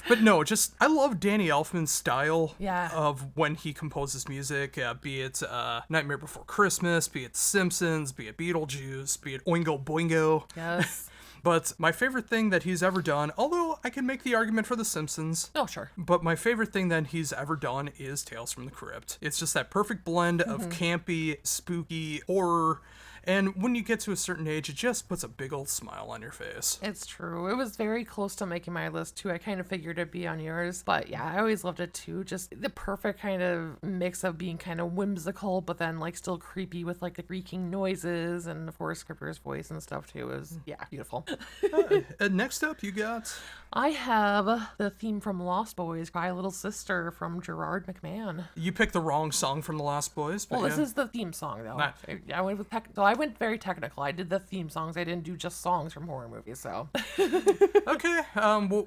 But no, just, I love Danny Elfman's style of when he composes music, be it Nightmare Before Christmas, be it Simpsons, be it Beetlejuice, be it Oingo Boingo. Yes. But my favorite thing that he's ever done, although I can make the argument for The Simpsons. Oh, sure. But my favorite thing that he's ever done is Tales from the Crypt. It's just that perfect blend of campy, spooky, horror, and when you get to a certain age, it just puts a big old smile on your face. It's true. It was very close to making my list, too. I kind of figured it'd be on yours. But yeah, I always loved it, too. Just the perfect kind of mix of being kind of whimsical, but then, like, still creepy with, like, the creaking noises and, of course, Skipper's voice and stuff, too. It was, beautiful. Next up, you got... I have the theme from Lost Boys, Cry Little Sister, from Gerard McMahon. You picked the wrong song from The Lost Boys. But Well, this is the theme song, though. Nah. I went with so I went very technical. I did the theme songs. I didn't do just songs from horror movies, so. Okay,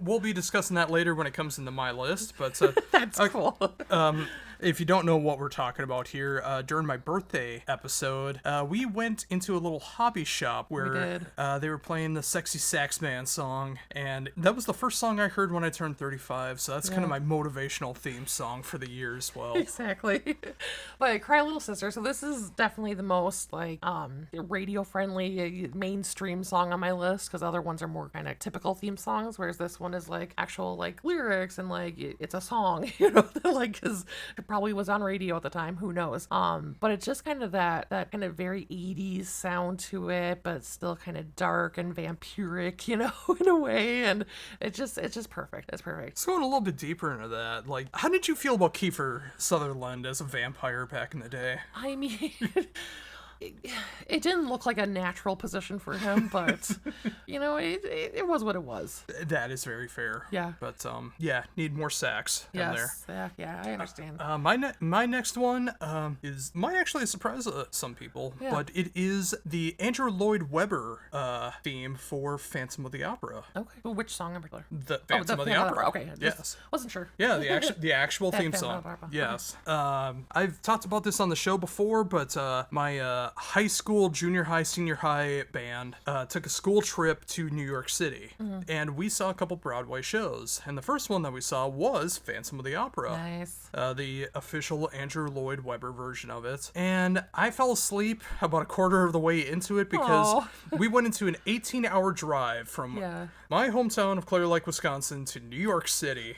we'll be discussing that later when it comes into my list, but That's cool. if you don't know what we're talking about here, during my birthday episode, we went into a little hobby shop where they were playing the Sexy Sax Man song, and that was the first song I heard when I turned 35, so that's kind of my motivational theme song for the year as well. Exactly. But Cry Little Sister, so this is definitely the most like radio friendly mainstream song on my list, because other ones are more kind of typical theme songs, whereas this one is like actual like lyrics and like it's a song, you know, like because it probably was on radio at the time, who knows. But it's just kind of that kind of very 80s sound to it, but still kind of dark and vampiric, you know, in a way, and it's just perfect. It's perfect. Let's go a little bit deeper into that. Like, how did you feel about Kiefer Sutherland as a vampire back in the day? I mean, it didn't look like a natural position for him, but you know, it was what it was. That is very fair. Yeah. But need more sax in there. Yeah, I understand. My next one might actually surprise some people, but it is the Andrew Lloyd Webber theme for Phantom of the Opera. Okay. Well, which song in particular? The Phantom of the Opera. Okay. Yes. Wasn't sure. Yeah, the actual theme Phantom song. of the Opera. Yes. I've talked about this on the show before, but my high school, junior high, senior high band took a school trip to New York City, and we saw a couple Broadway shows, and the first one that we saw was Phantom of the Opera. Nice. The official Andrew Lloyd Webber version of it, and I fell asleep about a quarter of the way into it because we went into an 18-hour drive from my hometown of Clear Lake, Wisconsin to New York City,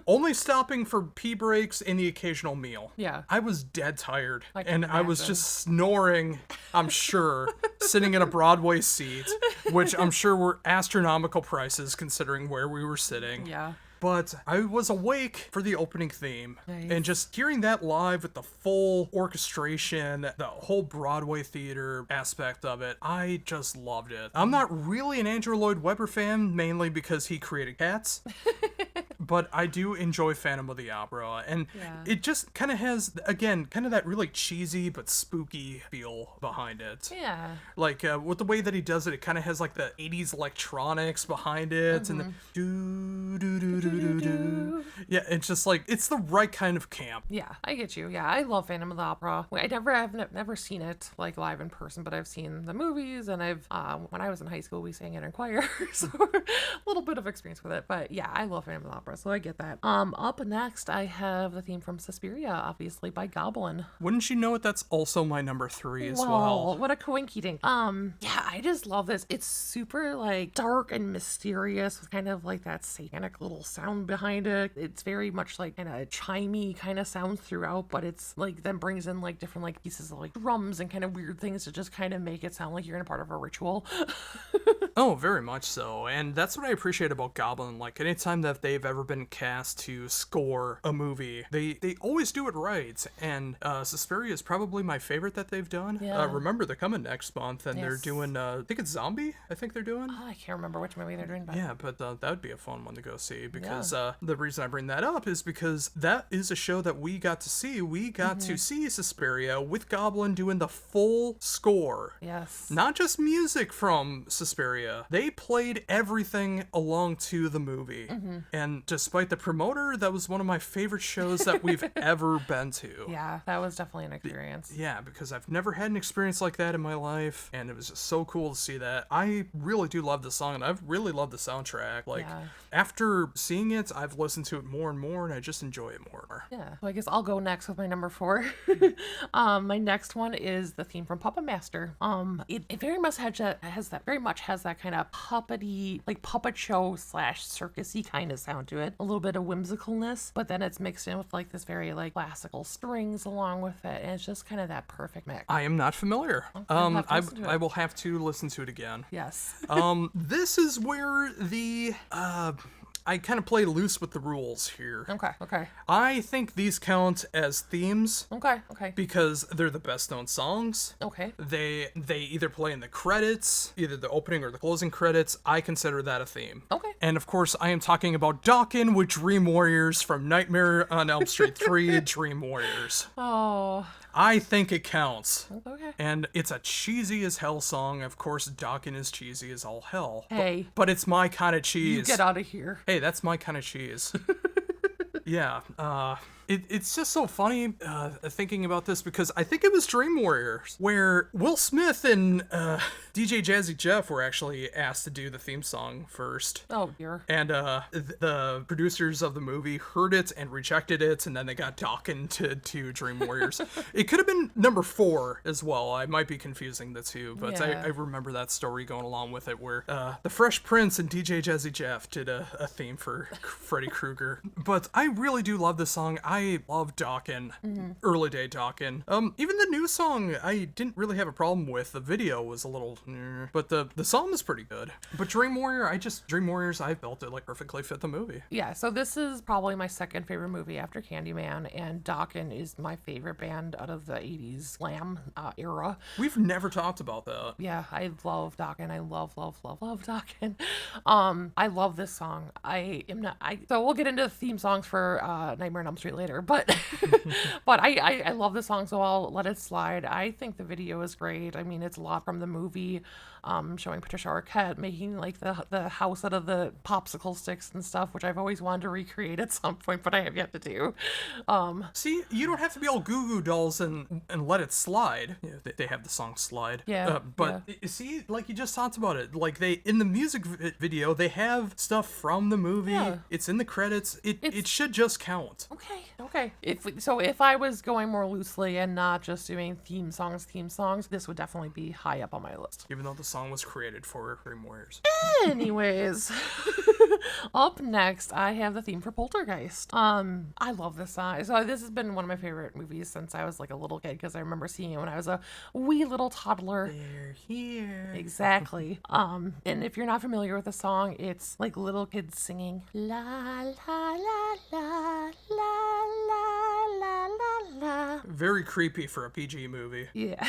only stopping for pee breaks and the occasional meal. Yeah. I was dead tired, and I was just snoring, I'm sure, sitting in a Broadway seat, which I'm sure were astronomical prices considering where we were sitting. Yeah. But I was awake for the opening theme, Nice. and just hearing that live with the full orchestration, the whole Broadway theater aspect of it, I just loved it. I'm not really an Andrew Lloyd Webber fan, mainly because he created Cats. But I do enjoy Phantom of the Opera, and it just kind of has, again, kind of that really cheesy but spooky feel behind it. Yeah. Like, with the way that he does it, it kind of has, like, the 80s electronics behind it, and the do-do-do-do-do. Yeah, it's just, like, it's the right kind of camp. Yeah, I get you. Yeah, I love Phantom of the Opera. I've never seen it, like, live in person, but I've seen the movies, and when I was in high school, we sang it in choir, so a little bit of experience with it, but yeah, I love Phantom of the Opera. So I get that. Up next, I have the theme from Suspiria, obviously by Goblin. Wouldn't you know it? That's also my number 3 as well. What a coinky dink. Yeah, I just love this. It's super like dark and mysterious with kind of like that satanic little sound behind it. It's very much like kind of chimey kind of sounds throughout, but it's like then brings in like different like pieces of like drums and kind of weird things to just kind of make it sound like you're in a part of a ritual. Oh, very much so. And that's what I appreciate about Goblin. Like, anytime that they've ever been cast to score a movie, they always do it right. And Suspiria is probably my favorite that they've done. Yeah. Remember, they're coming next month, and they're doing, I think it's Zombie, I think they're doing. Oh, I can't remember which movie they're doing. But... Yeah, but that would be a fun one to go see, because the reason I bring that up is because that is a show that we got to see. We got to see Suspiria with Goblin doing the full score. Yes. Not just music from Suspiria. They played everything along to the movie. And despite the promoter, that was one of my favorite shows that we've ever been to. Yeah, that was definitely an experience. Yeah, because I've never had an experience like that in my life, and it was just so cool to see that. I really do love the song, and I've really loved the soundtrack. Like, after seeing it, I've listened to it more and more, and I just enjoy it more. Yeah, so I guess I'll go next with my number 4. My next one is the theme from Puppet Master. It very much has that kind of puppety, like puppet show / circusy kind of sound to it. A little bit of whimsicalness, but then it's mixed in with like this very like classical strings along with it, and it's just kind of that perfect mix. I am not familiar. I will have to listen to it again. Yes. This is where the I kind of play loose with the rules here. Okay. I think these count as themes. Okay. Because they're the best known songs. Okay. They either play in the credits, either the opening or the closing credits. I consider that a theme. Okay. And of course, I am talking about Dawkins with Dream Warriors from Nightmare on Elm Street 3 Dream Warriors. Oh. I think it counts. Okay. And it's a cheesy as hell song. Of course, Dawkins is cheesy as all hell. Hey. But it's my kind of cheese. You get out of here. Hey, that's my kind of cheese. Yeah, it's just so funny thinking about this because I think it was Dream Warriors where Will Smith and DJ Jazzy Jeff were actually asked to do the theme song first. Oh, dear. And the producers of the movie heard it and rejected it, and then they got Dawkins to Dream Warriors. It could have been number 4 as well. I might be confusing the two, but Yeah. I remember that story going along with it where the Fresh Prince and DJ Jazzy Jeff did a theme for Freddy Krueger. But I really do love this song. I love Dawkins, early day Dawkins. Even the new song, I didn't really have a problem with. The video was a little, but the song is pretty good. But Dream Warriors, I felt it like perfectly fit the movie. Yeah, so this is probably my second favorite movie after Candyman, and Dawkins is my favorite band out of the 80s glam era. We've never talked about that. Yeah, I love Dawkins. I love Dawkins. I love this song. So we'll get into the theme songs for Nightmare on Elm Street later, but but I love this song, so I'll let it slide. I think the video is great. I mean, it's a lot from the movie, showing Patricia Arquette making like the house out of the popsicle sticks and stuff, which I've always wanted to recreate at some point, but I have yet to do. See, you don't have to be all Goo Goo Dolls and let it slide. Yeah, they have the song Slide. Yeah. But see, like you just talked about it, like in the music video, they have stuff from the movie. Yeah. It's in the credits. It should just count. Okay. If I was going more loosely and not just doing theme songs, this would definitely be high up on my list. Even though the song was created for Dream Warriors. Anyways, up next, I have the theme for Poltergeist. I love this song. So this has been one of my favorite movies since I was like a little kid because I remember seeing it when I was a wee little toddler. They're here. Exactly. And if you're not familiar with the song, it's like little kids singing la la la la la la la la la. Very creepy for a PG movie. Yeah.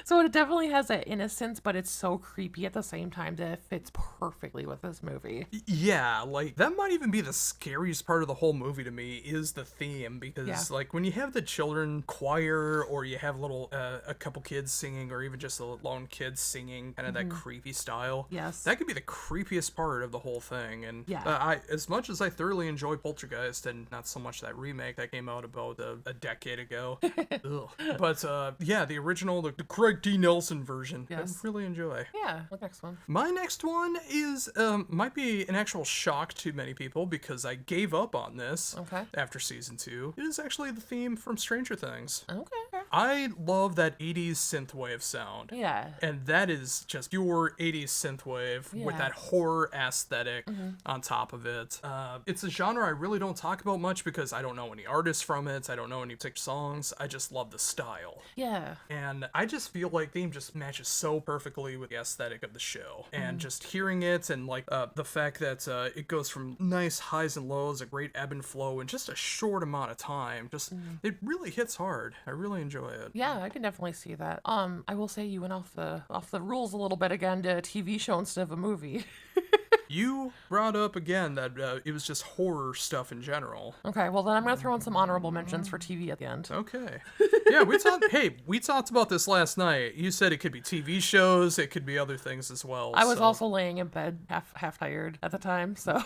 So it definitely has that innocence, but it's so creepy at the same time that it fits perfectly with this movie. Yeah, like that might even be the scariest part of the whole movie to me is the theme because like when you have the children choir or you have a couple kids singing or even just a lone kid singing kind of that creepy style. Yes. That could be the creepiest part of the whole thing. And Yeah. as much as I thoroughly enjoy Poltergeist and not so much that remake that came out about a decade ago. Ugh. But yeah, the original, the Craig D. Nelson version. Yes. I really enjoy. Yeah. What next one? My next one is might be an actual shock to many people because I gave up on this after season 2. It is actually the theme from Stranger Things. Okay. I love that 80s synthwave sound. Yeah. And that is just pure 80s synthwave with that horror aesthetic on top of it. It's a genre I really don't talk about much because I don't know any artists from it. I don't know any particular songs. I just love the style. Yeah. And I just feel like theme just matches so perfectly with the aesthetic of the show. And just hearing it and like the fact that it goes from nice highs and lows, a great ebb and flow in just a short amount of time. Just it really hits hard. I really enjoy it. Yeah, I can definitely see that. I will say you went off the rules a little bit again to a TV show instead of a movie. You brought up again that it was just horror stuff in general. Okay, well then I'm gonna throw in some honorable mentions for TV at the end. Okay. Yeah, we talked about this last night. You said it could be TV shows, it could be other things as well. I was also laying in bed half tired at the time, so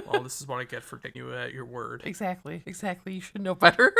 well, this is what I get for taking you at your word. Exactly. You should know better.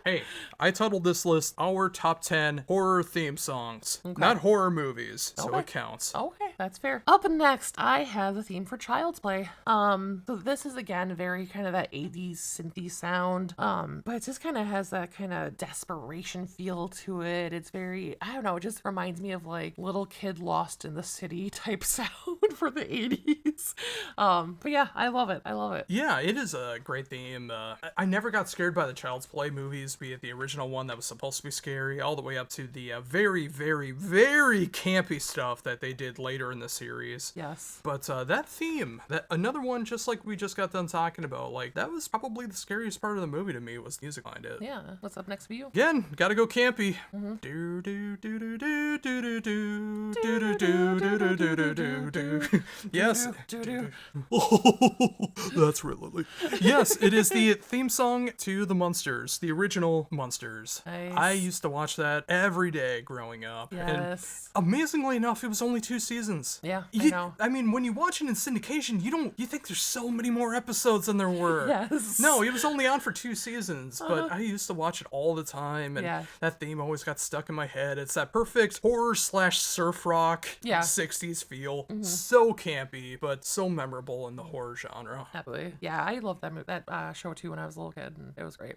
Hey, I titled this list Our Top 10 Horror Theme Songs. Not horror movies, so it counts. Okay, that's fair. Up next, I have the theme for Child's Play. So this is again very kind of that 80s synthy sound, but it just kind of has that kind of desperation feel to it. It's very, I don't know, it just reminds me of like little kid lost in the city type sound for the 80s. But yeah, I love it. Yeah, it is a great theme. I never got scared by the Child's Play movies, be it the original one that was supposed to be scary, all the way up to the very, very, very campy stuff that they did later earlier in the series. Yes. But that theme, that another one, just like we just got done talking about, like that was probably the scariest part of the movie to me, was the music behind it. Yeah. What's up next for you? Again, gotta go campy. Do do do do do do do do do do do do do do do. Yes. That's really. Yes, it is the theme song to the Munsters, the original Munsters. Nice. I used to watch that every day growing up. Yes. And amazingly enough, it was only 2 seasons. Yeah, I know. I mean, when you watch it in syndication, you think there's so many more episodes than there were. Yes. No, it was only on for 2 seasons, but I used to watch it all the time, and that theme always got stuck in my head. It's that perfect horror/surf rock 60s feel. So campy, but so memorable in the horror genre. Absolutely. Yeah, I loved that show too when I was a little kid, and it was great.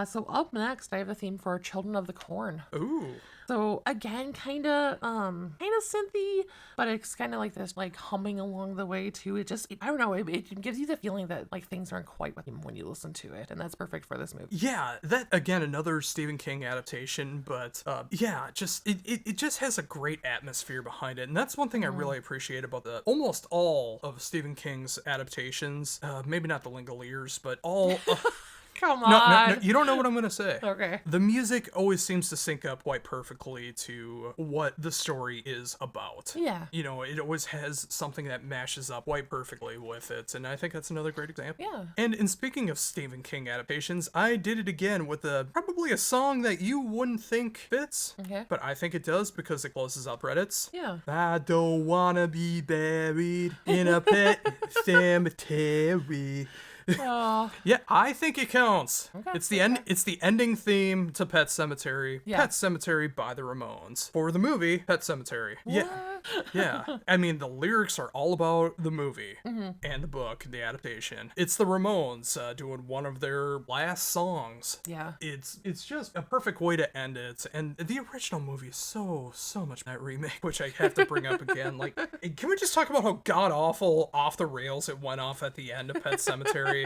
So up next, I have a theme for Children of the Corn. Ooh. So again, kind of synthy, but it's kind of like this, like humming along the way too. I don't know, it gives you the feeling that like things aren't quite with him when you listen to it, and that's perfect for this movie. Yeah, that again, another Stephen King adaptation, but just it just has a great atmosphere behind it, and that's one thing I really appreciate about almost all of Stephen King's adaptations. Maybe not the Langoliers, but all. Come on. No, you don't know what I'm going to say. Okay. The music always seems to sync up quite perfectly to what the story is about. Yeah. You know, it always has something that mashes up quite perfectly with it, and I think that's another great example. Yeah. And in speaking of Stephen King adaptations, I did it again with probably a song that you wouldn't think fits, but I think it does because it closes out credits. Yeah. I don't wanna be buried in a pet cemetery. Yeah, I think it counts. Okay, It's the end. It's the ending theme to Pet Sematary. Yeah. Pet Sematary by the Ramones. For the movie Pet Sematary. Yeah. I mean, the lyrics are all about the movie and the book, the adaptation. It's the Ramones doing one of their last songs. Yeah. It's just a perfect way to end it. And the original movie is so much that remake, which I have to bring up again. Like, can we just talk about how god awful off the rails it went off at the end of Pet Sematary?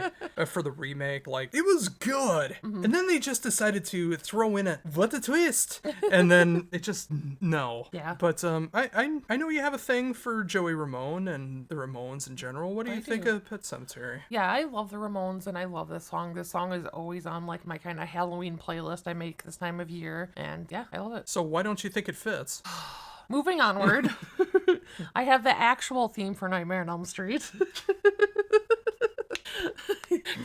For the remake, like, it was good, and then they just decided to throw in what a twist, and then it just no. Yeah. But I know you have a thing for Joey Ramone and the Ramones in general. What do you think of Pet Sematary? Yeah, I love the Ramones, and I love this song. This song is always on like my kind of Halloween playlist I make this time of year, and yeah, I love it. So why don't you think it fits? Moving onward, I have the actual theme for Nightmare on Elm Street.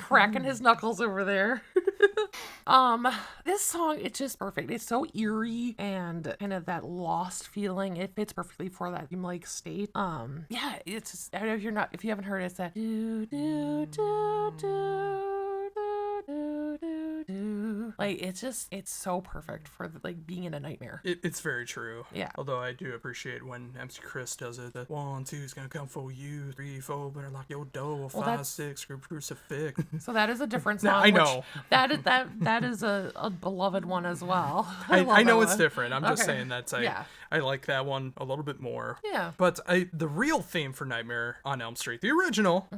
Cracking his knuckles over there. This song, it's just perfect. It's so eerie and kind of that lost feeling. It fits perfectly for that dreamlike state. Yeah, it's just, I don't know if you haven't heard it, it's that do do do do do do do do. Like, it's so perfect for like being in a nightmare. It's very true. Yeah. Although I do appreciate when MC Chris does it. That 1, 2's gonna come for you. 3, 4 better lock your door. 5, 6 crucifix. So that is a different song. I know. That is a beloved one as well. I know it's one. different. I'm just Okay. saying that Yeah. I like that one a little bit more. Yeah. But the real theme for Nightmare on Elm Street, the original,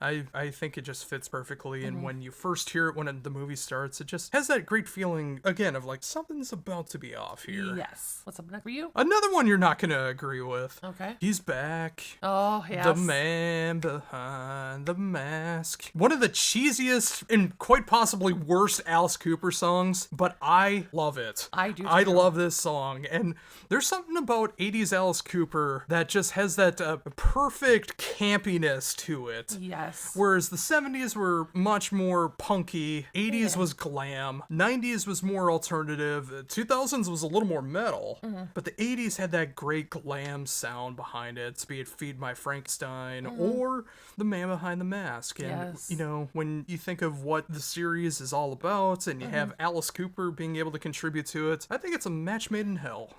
I think it just fits perfectly. And when you first hear it, when the movie starts, it just has that great feeling, again, of like something's about to be off here. Yes. What's up next for you? Another one you're not going to agree with. Okay. He's back. Oh, yes. The man behind the mask. One of the cheesiest and quite possibly worst Alice Cooper songs, but I love it. I do too. I love this song. And there's something about 80s Alice Cooper that just has that perfect campiness to it. Yes. Whereas the 70s were much more punky, 80s was glam, 90s was more alternative, 2000s was a little more metal, but the 80s had that great glam sound behind it, be it Feed My Frankenstein or The Man Behind the Mask. And, you know, when you think of what the series is all about and you have Alice Cooper being able to contribute to it, I think it's a match made in hell.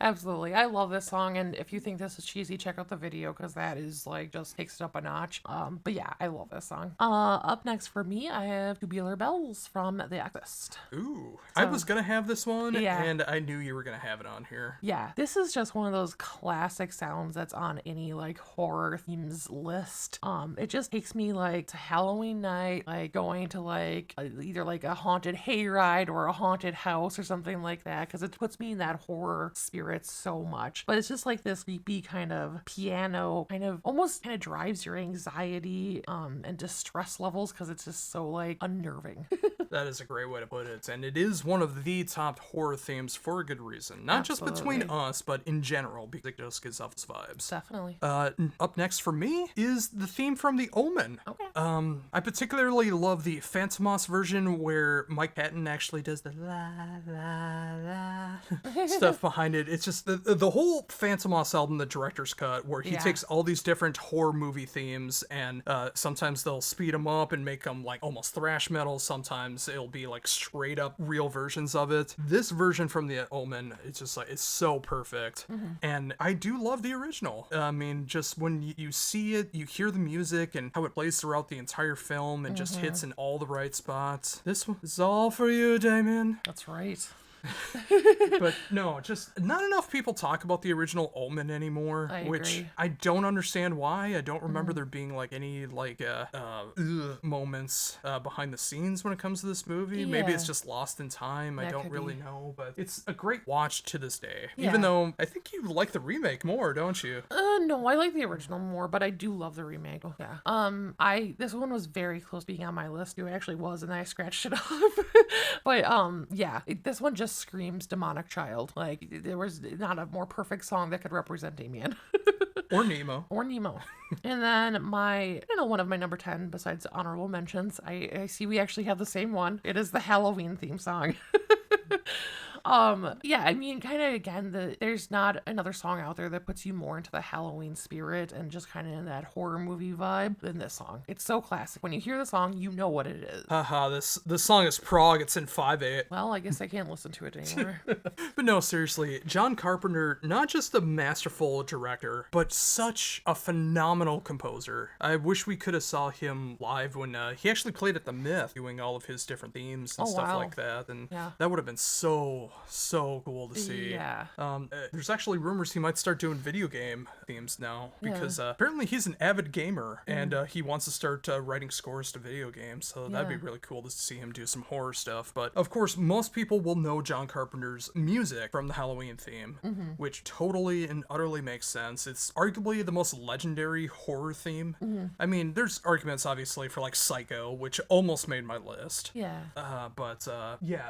Absolutely. I love this song, and if you think this is cheesy, check out the video because that is like just takes it up a notch. But yeah, I love this song. Up next for me, I have Tubular Bells from from The Exorcist. Ooh, I was gonna have this one, Yeah. and I knew you were gonna have it on here. Yeah, this is just one of those classic sounds that's on any like horror themes list. It just takes me like to Halloween night, like going to like either like a haunted hayride or a haunted house or something like that, because it puts me in that horror spirit so much. But it's just like this creepy kind of piano, almost drives your anxiety and distress levels, because it's just so like unnerving. That is a great way to put it, and it is one of the top horror themes for a good reason. Not just between us, but in general, because it just gives off its vibes. Definitely. Up next for me is the theme from The Omen. Okay. I particularly love the Phantomos version where Mike Patton actually does the la la la stuff behind it. It's just the whole Phantomos album, the director's cut, where he takes all these different horror movie themes, and sometimes they'll speed them up and make them like almost thrash metal. Sometimes it'll be like straight up real versions of it. This version from The Omen, it's just like, it's so perfect. And I do love the original. I mean, just when you see it, you hear the music and how it plays throughout the entire film and just hits in all the right spots. This one is all for you, Damien. That's right. But no, just not enough people talk about the original Omen anymore, which I don't understand why. I don't remember there being like any like moments behind the scenes when it comes to this movie. Maybe it's just lost in time. I don't really know, but it's a great watch to this day. Even though I think you like the remake more, don't you? No, I like the original more, but I do love the remake. Yeah. This one was very close to being on my list. It actually was, and I scratched it off. But this one just screams demonic child. Like, there was not a more perfect song that could represent Damien. Or Nemo. And then one of my number 10 besides honorable mentions, I see we actually have the same one. It is the Halloween theme song. I mean, kind of again, there's not another song out there that puts you more into the Halloween spirit and just kind of in that horror movie vibe than this song. It's so classic. When you hear the song, you know what it is. Haha, this song is prog. It's in 5/8. Well, I guess I can't listen to it anymore. But no, seriously, John Carpenter, not just a masterful director, but such a phenomenal composer. I wish we could have saw him live when he actually played at the Myth, doing all of his different themes and stuff like that, and that would have been so cool to see. Yeah. There's actually rumors he might start doing video game themes now, because apparently he's an avid gamer, and he wants to start writing scores to video games, so that'd be really cool to see him do some horror stuff. But of course, most people will know John Carpenter's music from the Halloween theme, which totally and utterly makes sense. It's arguably the most legendary horror theme. I mean, there's arguments obviously for like Psycho, which almost made my list. But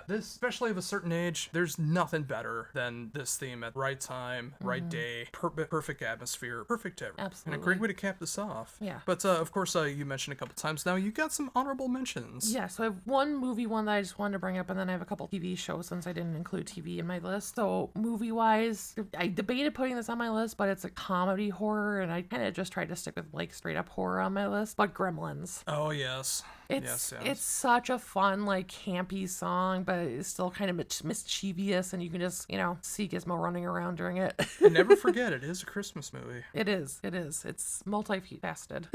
this, especially of a certain age, there's nothing better than this theme at right time, right day, perfect atmosphere, perfect everything. Absolutely. And a great way to cap this off. Yeah. But of course, you mentioned a couple times now, you got some honorable mentions. Yeah, so I have one movie one that I just wanted to bring up, and then I have a couple TV shows since I didn't include TV in my list. So movie-wise, I debated putting this on my list, but it's a comedy horror, and I kind of just tried to stick with like straight up horror on my list. But Gremlins. Oh, yes. It's such a fun, like, campy song, but it's still kind of mischievous, and you can just, see Gizmo running around during it. And never forget, it is a Christmas movie. It is. It's multifaceted.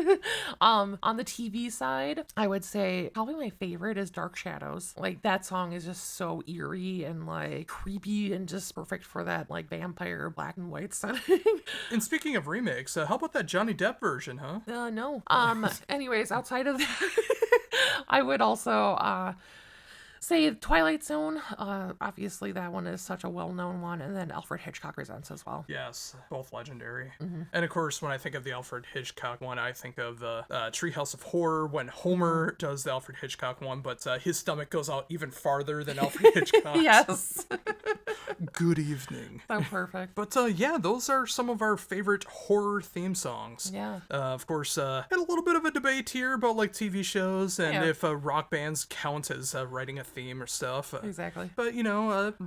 On the TV side, I would say probably my favorite is Dark Shadows. Like, that song is just so eerie and, like, creepy and just perfect for that, like, vampire black and white setting. And speaking of remakes, how about that Johnny Depp version, huh? No. Anyways, outside of that, I would also say Twilight Zone. Obviously, that one is such a well-known one, and then Alfred Hitchcock Presents as well. Yes, both legendary. And of course, when I think of the Alfred Hitchcock one, I think of the Treehouse of Horror, when Homer does the Alfred Hitchcock one, but his stomach goes out even farther than Alfred Hitchcock's. Yes. Good evening. So perfect. But those are some of our favorite horror theme songs. Yeah. Of course, had a little bit of a debate here about like TV shows and if rock bands count as writing a theme or stuff. Exactly. But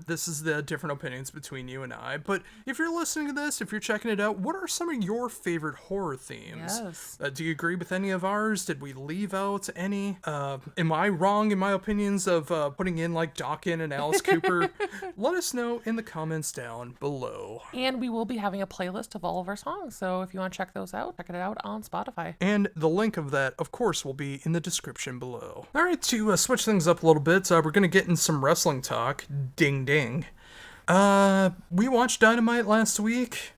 this is the different opinions between you and I. But if you're listening to this, if you're checking it out, what are some of your favorite horror themes? Yes. Do you agree with any of ours? Did we leave out any? Am I wrong in my opinions of putting in like Dawkins and Alice Cooper? Let us know know in the comments down below. And we will be having a playlist of all of our songs, so if you want to check those out, check it out on Spotify. And the link of that, of course, will be in the description below. All right, to switch things up a little bit, we're going to get in some wrestling talk. Ding ding. We watched Dynamite last week,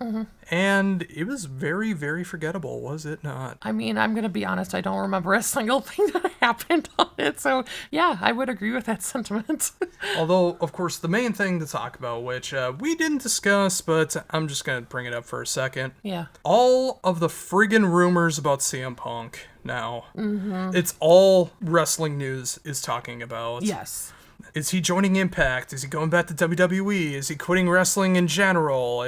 and it was very, very forgettable, was it not? I mean, I'm going to be honest, I don't remember a single thing that happened on it, so yeah, I would agree with that sentiment. Although, of course, the main thing to talk about, which we didn't discuss, but I'm just going to bring it up for a second. Yeah. All of the friggin' rumors about CM Punk now. It's all wrestling news is talking about. Yes. Is he joining Impact? Is he going back to WWE? Is he quitting wrestling in general?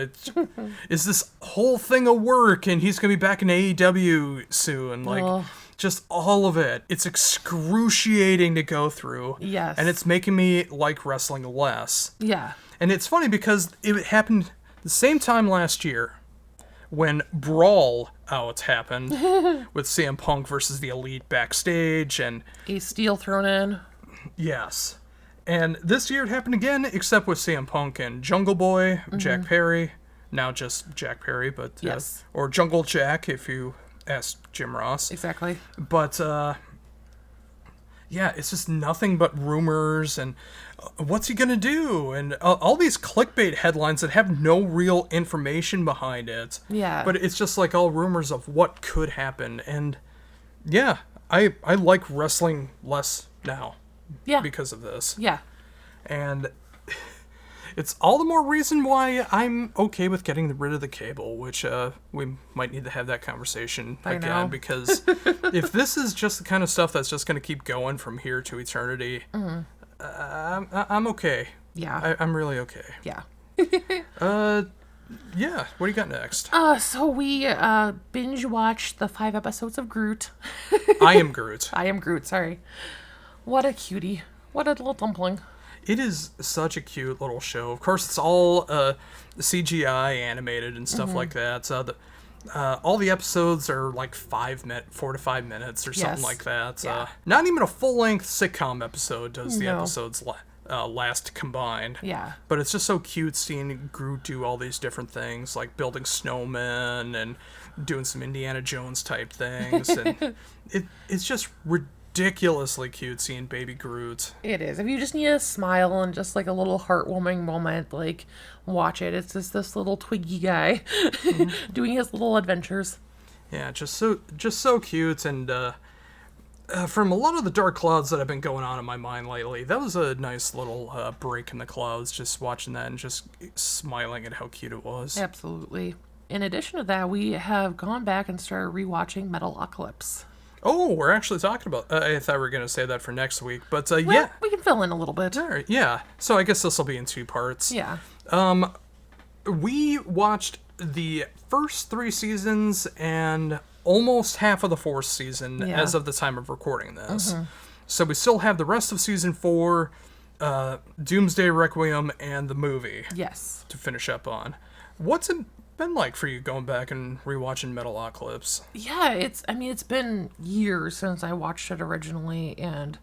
Is this whole thing a work and he's going to be back in AEW soon? Like, just all of it. It's excruciating to go through. Yes. And it's making me like wrestling less. Yeah. And it's funny because it happened the same time last year when Brawl Out happened with CM Punk versus the Elite backstage and... A steel thrown in. Yes. And this year it happened again, except with CM Punk and Jungle Boy, Jack Perry. Now just Jack Perry, but... Yes. Or Jungle Jack, if you ask Jim Ross. Exactly. But, yeah, it's just nothing but rumors and what's he gonna do? And all these clickbait headlines that have no real information behind it. Yeah. But it's just like all rumors of what could happen. And, yeah, I like wrestling less now. Yeah. Because of this. Yeah. And it's all the more reason why I'm okay with getting rid of the cable, which we might need to have that conversation again, because if this is just the kind of stuff that's just going to keep going from here to eternity, I'm okay. Yeah. I'm really okay. Yeah. Yeah, what do you got next? So we binge watched the 5 episodes of Groot. I Am Groot. I Am Groot, sorry. What a cutie. What a little dumpling. It is such a cute little show. Of course, it's all CGI animated and stuff like that. All the episodes are like 4 to 5 minutes or something like that. Yeah. Not even a full-length sitcom episode does the episodes last combined. Yeah. But it's just so cute seeing Groot do all these different things, like building snowmen and doing some Indiana Jones type things. And it's just ridiculously cute seeing baby Groot. It is. If you just need a smile and just like a little heartwarming moment, like watch it. It's just this little twiggy guy doing his little adventures. Yeah, just so cute. And from a lot of the dark clouds that have been going on in my mind lately, that was a nice little break in the clouds, just watching that and just smiling at how cute it was. Absolutely. In addition to that, we have gone back and started rewatching Metalocalypse. Oh, we're actually talking about... I thought we were going to say that for next week, but yeah. We can fill in a little bit. All right, yeah. So I guess this will be in 2 parts. Yeah. We watched the first 3 seasons and almost half of the 4th season as of the time of recording this. So we still have the rest of season 4, Doomsday Requiem, and the movie. Yes. To finish up on. What's it been like for you going back and rewatching Metalocalypse? Yeah, it's been years since I watched it originally, and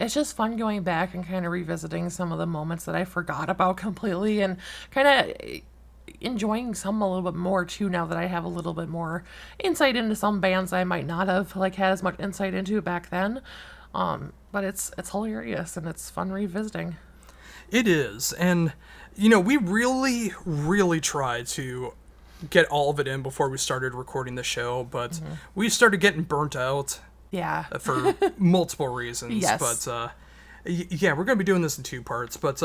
it's just fun going back and kind of revisiting some of the moments that I forgot about completely, and kind of enjoying some a little bit more too now that I have a little bit more insight into some bands I might not have like had as much insight into back then. But it's hilarious and it's fun revisiting. It is, and we really, really tried to get all of it in before we started recording the show, but we started getting burnt out. Yeah. For multiple reasons. Yes. But yeah, we're going to be doing this in 2 parts. But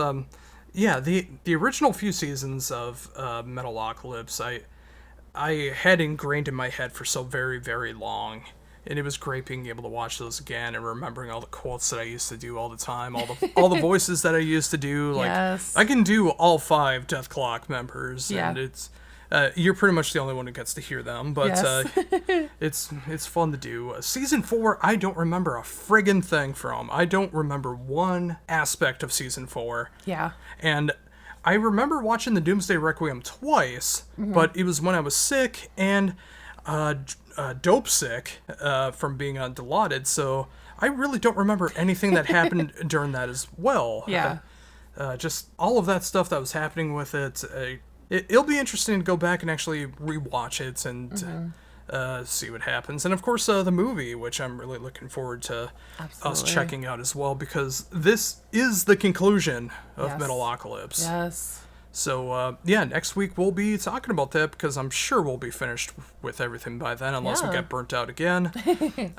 yeah, the original few seasons of Metalocalypse, I had ingrained in my head for so very, very long. And it was great being able to watch those again and remembering all the quotes that I used to do all the time, all the voices that I used to do. Like, yes. I can do all 5 Death Clock members, yeah. and it's you're pretty much the only one who gets to hear them. But yes. it's fun to do. Season 4, I don't remember a friggin' thing from. I don't remember one aspect of season 4. Yeah. And I remember watching the Doomsday Requiem twice, but it was when I was sick and dope sick from being on Dilaudid, so I really don't remember anything that happened during that as well. Yeah. just all of that stuff that was happening with it. It'll be interesting to go back and actually rewatch it and see what happens. And of course, the movie, which I'm really looking forward to us checking out as well, because this is the conclusion of Metalocalypse. Yes. So, next week we'll be talking about that, because I'm sure we'll be finished with everything by then, unless we get burnt out again.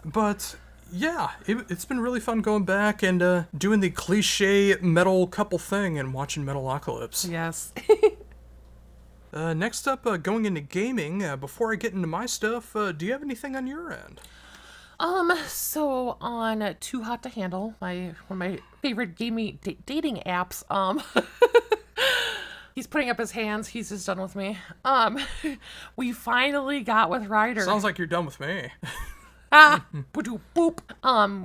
But, yeah, it's been really fun going back and doing the cliche metal couple thing and watching Metalocalypse. Yes. Next up, going into gaming, before I get into my stuff, do you have anything on your end? So on Too Hot to Handle, one of my favorite gaming dating apps, he's putting up his hands. He's just done with me. We finally got with Ryder. Sounds like you're done with me. Boop.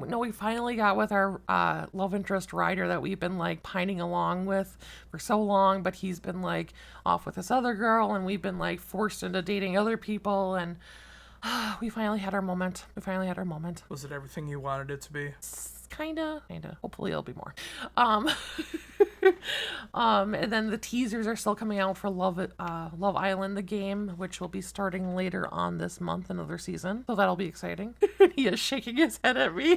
No, we finally got with our love interest Ryder that we've been like pining along with for so long, but he's been like off with this other girl, and we've been like forced into dating other people, and we finally had our moment. Was it everything you wanted it to be? Kinda. Hopefully it'll be more. And then the teasers are still coming out for Love Island, the game, which will be starting later on this month, another season. So that'll be exciting. He is shaking his head at me.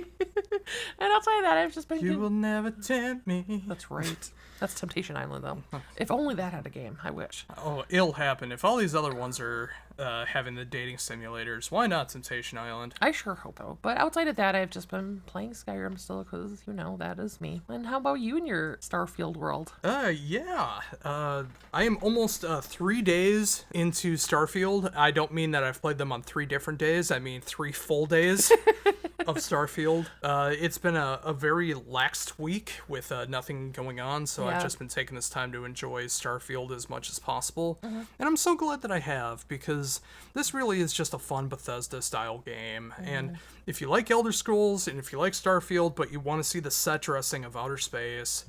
And outside of that, I've just been... You will never tempt me. That's right. That's Temptation Island, though. If only that had a game. I wish. Oh, it'll happen. If all these other ones are having the dating simulators, why not Temptation Island? I sure hope so. But outside of that, I've just been playing Skyrim still, because, that is me. And how about you in your Starfield world? Yeah. I am almost 3 days into Starfield. I don't mean that I've played them on 3 different days. I mean 3 full days of Starfield. It's been a very laxed week with nothing going on, so I've just been taking this time to enjoy Starfield as much as possible. And I'm so glad that I have, because this really is just a fun Bethesda-style game. And if you like Elder Scrolls, and if you like Starfield, but you want to see the set dressing of outer space,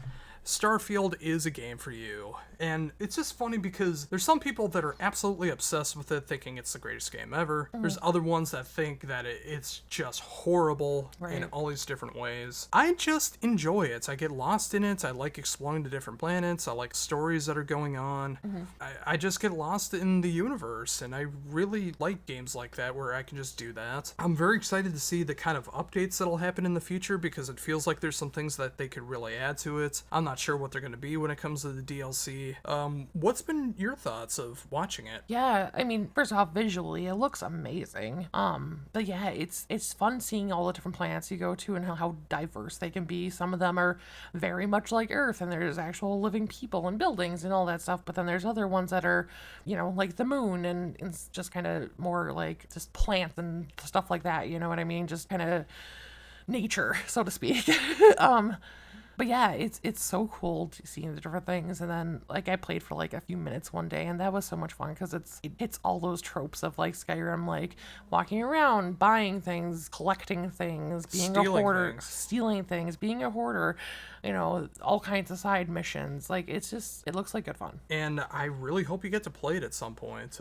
Starfield is a game for you. And it's just funny because there's some people that are absolutely obsessed with it, thinking it's the greatest game ever. There's other ones that think that it's just horrible in all these different ways. I just enjoy it. I get lost in it. I like exploring the different planets. I like stories that are going on. I just get lost in the universe, and I really like games like that where I can just do that. I'm very excited to see the kind of updates that'll happen in the future, because it feels like there's some things that they could really add to it. I'm not sure what they're going to be when it comes to the DLC. What's been your thoughts of watching it? Yeah, I mean, first off, visually, it looks amazing. But yeah, it's fun seeing all the different planets you go to and how diverse they can be. Some of them are very much like Earth, and there's actual living people and buildings and all that stuff. But then there's other ones that are, like the moon, and it's just kind of more like just plants and stuff like that. You know what I mean? Just kind of nature, so to speak. But yeah, it's so cool to see the different things. And then, like, I played for like a few minutes one day, and that was so much fun, because it hits all those tropes of like Skyrim, like walking around, buying things, collecting things, being a hoarder, stealing things, being a hoarder, all kinds of side missions. Like, it looks like good fun. And I really hope you get to play it at some point.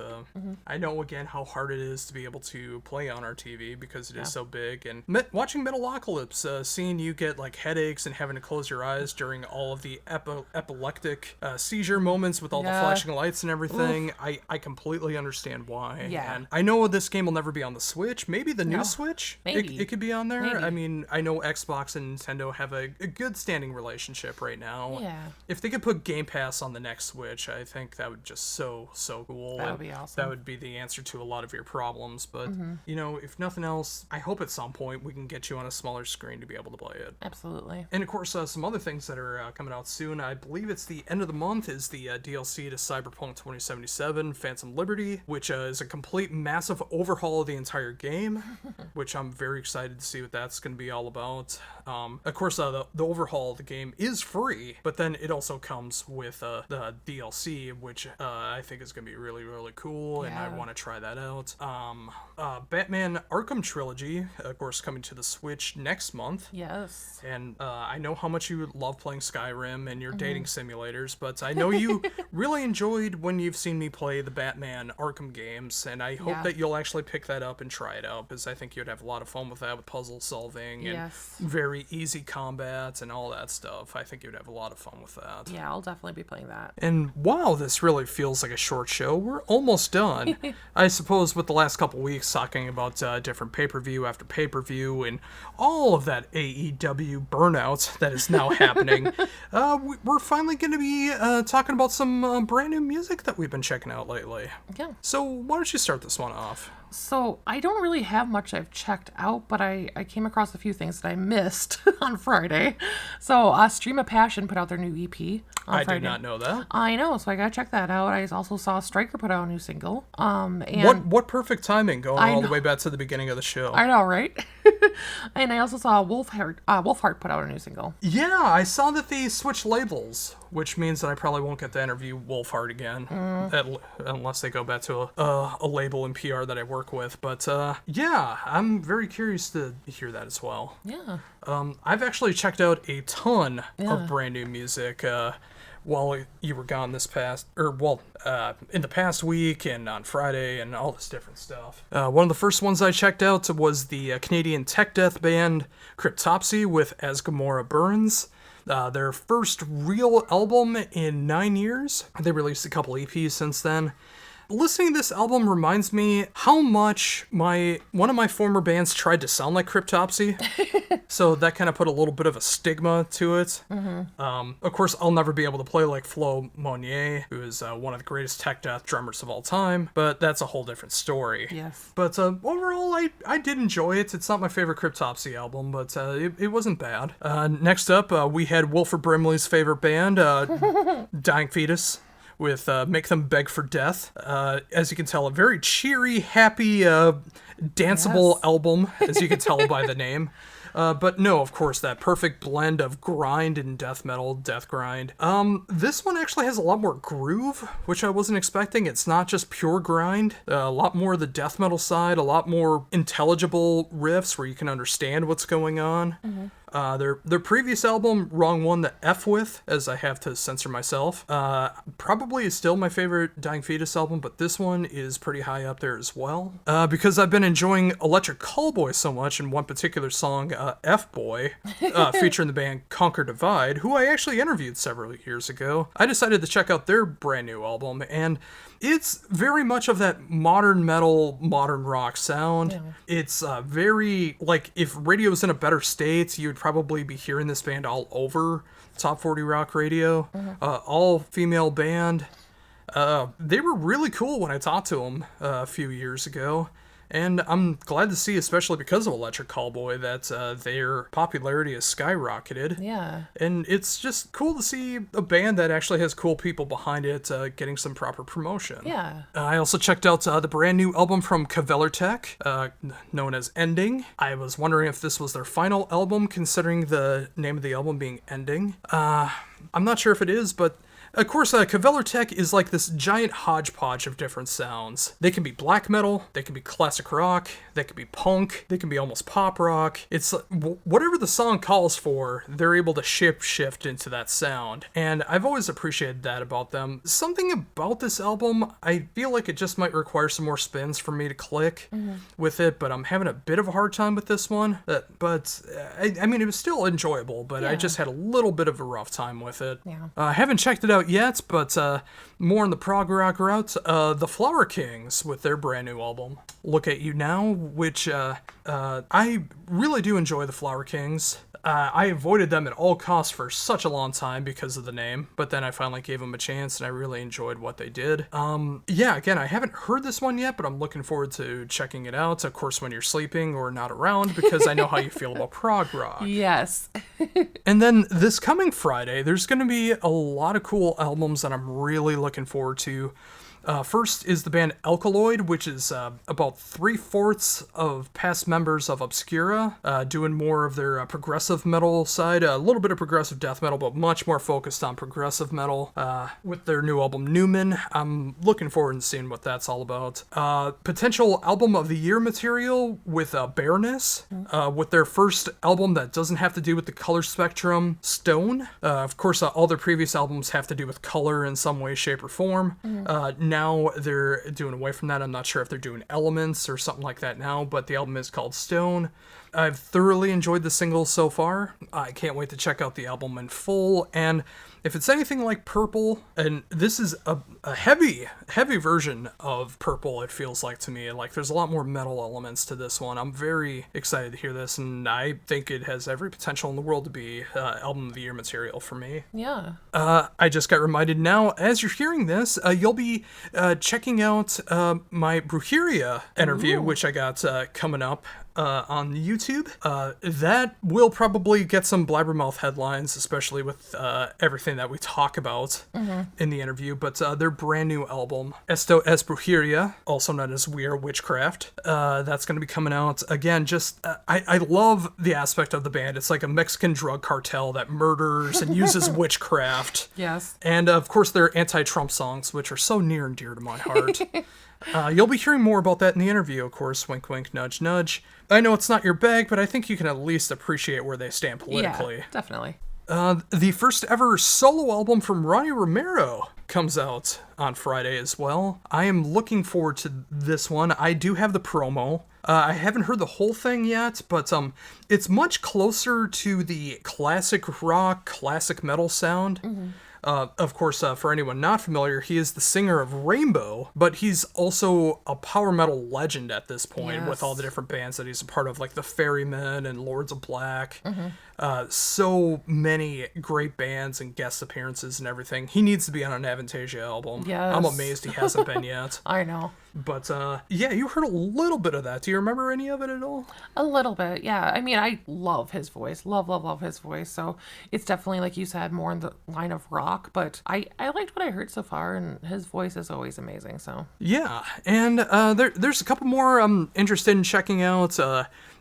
I know, again, how hard it is to be able to play on our TV, because it is so big. And watching Metalocalypse, seeing you get like headaches and having to close your eyes during all of the epileptic seizure moments with all the flashing lights and everything, I completely understand why. Yeah. And I know this game will never be on the Switch. Maybe the new Switch? Maybe. It could be on there. Maybe. I mean, I know Xbox and Nintendo have a good standing relationship right now. Yeah. If they could put Game Pass on the next Switch, I think that would just so cool. That would be awesome. That would be the answer to a lot of your problems. But, if nothing else, I hope at some point we can get you on a smaller screen to be able to play it. Absolutely. And of course, some other things that are coming out soon. I believe it's the end of the month is the DLC to Cyberpunk 2077 Phantom Liberty, which is a complete massive overhaul of the entire game, which I'm very excited to see what that's going to be all about. Of course, the overhaul of the game is free, but then it also comes with the DLC, which I think is going to be really, really cool, and I want to try that out. Batman Arkham Trilogy, of course, coming to the Switch next month. Yes. And I know how much much you love playing Skyrim and your dating simulators, but I know you really enjoyed when you've seen me play the Batman Arkham games, and I hope that you'll actually pick that up and try it out, because I think you'd have a lot of fun with that, with puzzle solving and very easy combat and all that stuff. I think you'd have a lot of fun with that. Yeah, I'll definitely be playing that. And wow, this really feels like a short show. We're almost done. I suppose with the last couple weeks talking about different pay-per-view after pay-per-view and all of that AEW burnout that is now happening, we're finally going to be talking about some brand new music that we've been checking out lately. Yeah. So why don't you start this one off? So I don't really have much I've checked out, but I came across a few things that I missed on Friday. So Stream of Passion put out their new EP on Friday. I did not know that. I know, so I gotta check that out. I also saw Stryker put out a new single. And what perfect timing going all the way back to the beginning of the show. I know, right? And I also saw Wolfheart put out a new single. Yeah, I saw that they switched labels, which means that I probably won't get to interview Wolfheart again, unless they go back to a label in PR that I work with. But yeah, I'm very curious to hear that as well. Yeah. I've actually checked out a ton of brand new music while you were gone in the past week and on Friday and all this different stuff. One of the first ones I checked out was the Canadian tech death band Cryptopsy with As Gamora Burns. Their first real album in 9 years. They released a couple EPs since then. Listening to this album reminds me how much one of my former bands tried to sound like Cryptopsy. So that kind of put a little bit of a stigma to it. Of course, I'll never be able to play like Flo Monnier, who is one of the greatest tech death drummers of all time, but that's a whole different story. Yes. But overall, I did enjoy it. It's not my favorite Cryptopsy album, but it wasn't bad. Next up, we had Wilford Brimley's favorite band, Dying Fetus, with Make Them Beg for Death. As you can tell, a very cheery, happy, danceable album, as you can tell by the name. But no, of course, that perfect blend of grind and death metal, death grind. This one actually has a lot more groove, which I wasn't expecting. It's not just pure grind. A lot more of the death metal side, a lot more intelligible riffs where you can understand what's going on. Their previous album, Wrong One to F With, as I have to censor myself, probably is still my favorite Dying Fetus album, but this one is pretty high up there as well. Because I've been enjoying Electric Callboy so much, and one particular song, F-Boy, featuring the band Conquer Divide, who I actually interviewed several years ago, I decided to check out their brand new album, and it's very much of that modern metal, modern rock sound. Yeah. It's very, like, if radio was in a better state, you'd probably be hearing this band all over Top 40 Rock Radio. All female band. They were really cool when I talked to them a few years ago. And I'm glad to see, especially because of Electric Callboy, that their popularity has skyrocketed. Yeah. And it's just cool to see a band that actually has cool people behind it getting some proper promotion. Yeah. I also checked out the brand new album from Kvelertak, known as Ending. I was wondering if this was their final album, considering the name of the album being Ending. I'm not sure if it is, but of course, Kvelertak is like this giant hodgepodge of different sounds. They can be black metal, they can be classic rock, they can be punk, they can be almost pop rock. It's whatever the song calls for, they're able to shift into that sound. And I've always appreciated that about them. Something about this album, I feel like it just might require some more spins for me to click with it, but I'm having a bit of a hard time with this one. But I mean, it was still enjoyable, but I just had a little bit of a rough time with it. Yeah. I haven't checked it out yet, but more on the prog rock route, the Flower Kings with their brand new album, Look at You Now, which I really do enjoy the Flower Kings. I avoided them at all costs for such a long time because of the name, but then I finally gave them a chance and I really enjoyed what they did. Yeah, again, I haven't heard this one yet, but I'm looking forward to checking it out, of course, when you're sleeping or not around, because I know how you feel about prog rock. Yes. And then this coming Friday, there's going to be a lot of cool albums that I'm really looking forward to. First is the band Alkaloid, which is about 3/4 of past members of Obscura, doing more of their progressive metal side, a little bit of progressive death metal, but much more focused on progressive metal with their new album Newman. I'm looking forward to seeing what that's all about. Potential album of the year material with Bareness, with their first album that doesn't have to do with the color spectrum, Stone. Of course, all their previous albums have to do with color in some way, shape, or form. Now they're doing away from that. I'm not sure if they're doing Elements or something like that now, but the album is called Stone. I've thoroughly enjoyed the singles so far. I can't wait to check out the album in full, and if it's anything like Purple, and this is a heavy version of Purple, it feels like to me. Like, there's a lot more metal elements to this one. I'm very excited to hear this, and I think it has every potential in the world to be album of the year material for me. Yeah. I just got reminded now, as you're hearing this, you'll be checking out my Brujeria interview, which I got coming up on YouTube. That will probably get some blabbermouth headlines, especially with everything that we talk about in the interview, but their brand new album, Esto es Brujeria, also known as We Are Witchcraft, that's going to be coming out. Again, just, I love the aspect of the band. It's like a Mexican drug cartel that murders and uses witchcraft. Yes. And of course, their anti-Trump songs, which are so near and dear to my heart. You'll be hearing more about that in the interview, of course. Wink, wink, nudge, nudge. I know it's not your bag, but I think you can at least appreciate where they stand politically. Yeah, definitely. The first ever solo album from Ronnie Romero comes out on Friday as well. I am looking forward to this one. I do have the promo. I haven't heard the whole thing yet, but it's much closer to the classic rock, classic metal sound. Of course, for anyone not familiar, he is the singer of Rainbow, but he's also a power metal legend at this point with all the different bands that he's a part of, like the Ferrymen and Lords of Black. So many great bands and guest appearances and everything. He needs to be on an Avantasia album. Yes. I'm amazed he hasn't been yet. I know. But yeah, you heard a little bit of that. Do you remember any of it at all? A little bit, yeah. I mean, I love his voice. Love his voice. So it's definitely, like you said, more in the line of rock. But I liked what I heard so far, and his voice is always amazing. So yeah, and there's a couple more I'm interested in checking out.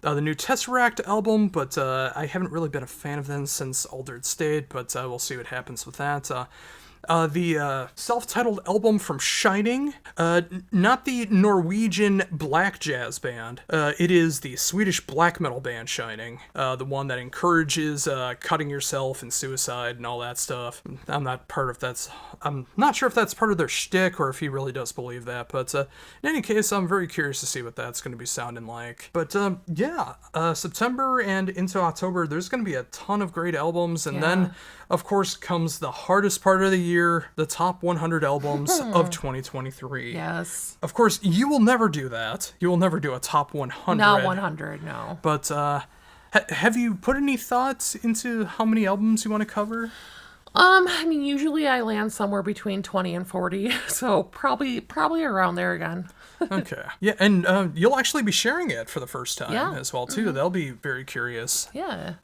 The new Tesseract album, but I haven't really been a fan of them since Altered State, but we'll see what happens with that. The self-titled album from Shining, not the Norwegian black jazz band. It is the Swedish black metal band Shining, the one that encourages cutting yourself and suicide and all that stuff. I'm not sure if that's part of their shtick or if he really does believe that, but in any case, I'm very curious to see what that's going to be sounding like. But yeah, September and into October, there's going to be a ton of great albums, and then, of course, comes the hardest part of the year, the top 100 albums of 2023. yes. Of course, you will never do that. You will never do a top 100. Not 100, no. But have you put any thoughts into how many albums you want to cover? I mean, usually I land somewhere between 20 and 40, so probably around there again. Okay. Yeah, and you'll actually be sharing it for the first time as well, too. They'll be very curious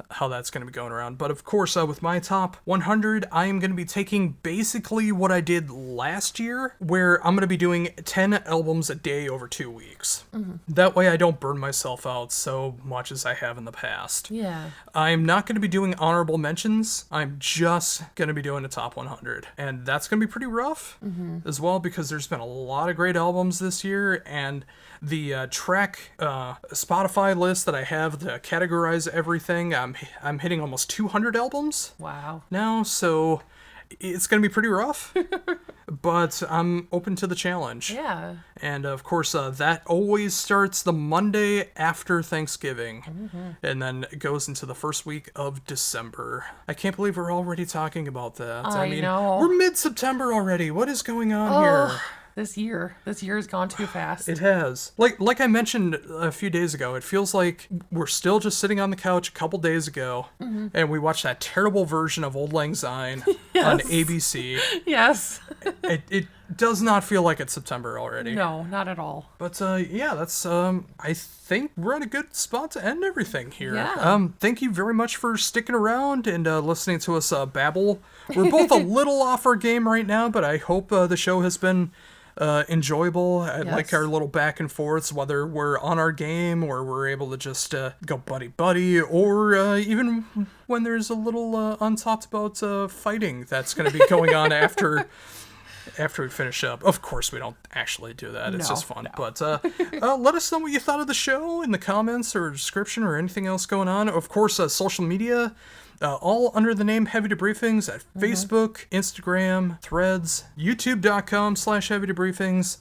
how that's going to be going around. But of course, with my top 100, I am going to be taking basically what I did last year, where I'm going to be doing 10 albums a day over 2 weeks. That way I don't burn myself out so much as I have in the past. Yeah. I'm not going to be doing honorable mentions. I'm just going to be doing a top 100. And that's going to be pretty rough as well, because there's been a lot of great albums this year, and the track Spotify list that I have to categorize everything, I'm hitting almost 200 albums. Wow. Now, so it's going to be pretty rough, but I'm open to the challenge. Yeah. And of course, that always starts the Monday after Thanksgiving, and then it goes into the first week of December. I can't believe we're already talking about that. I mean, know. We're mid-September already. What is going on here? This year has gone too fast. It has. Like I mentioned a few days ago, it feels like we're still just sitting on the couch a couple days ago, and we watched that terrible version of Old Lang Syne on ABC. Yes. It does not feel like it's September already. No, not at all. But yeah, that's I think we're in a good spot to end everything here. Yeah. Thank you very much for sticking around and listening to us babble. We're both a little off our game right now, but I hope the show has been enjoyable. I like Yes. our little back and forths, whether we're on our game or we're able to just go buddy-buddy, or even when there's a little untalked about fighting that's going to be going on after we finish up. Of course, we don't actually do that. It's No, just fun. no. But let us know what you thought of the show in the comments or description or anything else going on. Of course, social media, all under the name Heavy Debriefings at Facebook, Instagram, Threads, YouTube.com/Heavy Debriefings.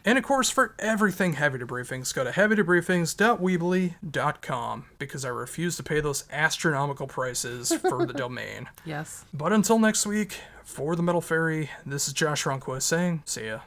And of course, for everything Heavy Debriefings, go to heavydebriefings.weebly.com because I refuse to pay those astronomical prices for the domain. Yes. But until next week, for the Metal Faerie, this is Josh Ronquist saying, see ya.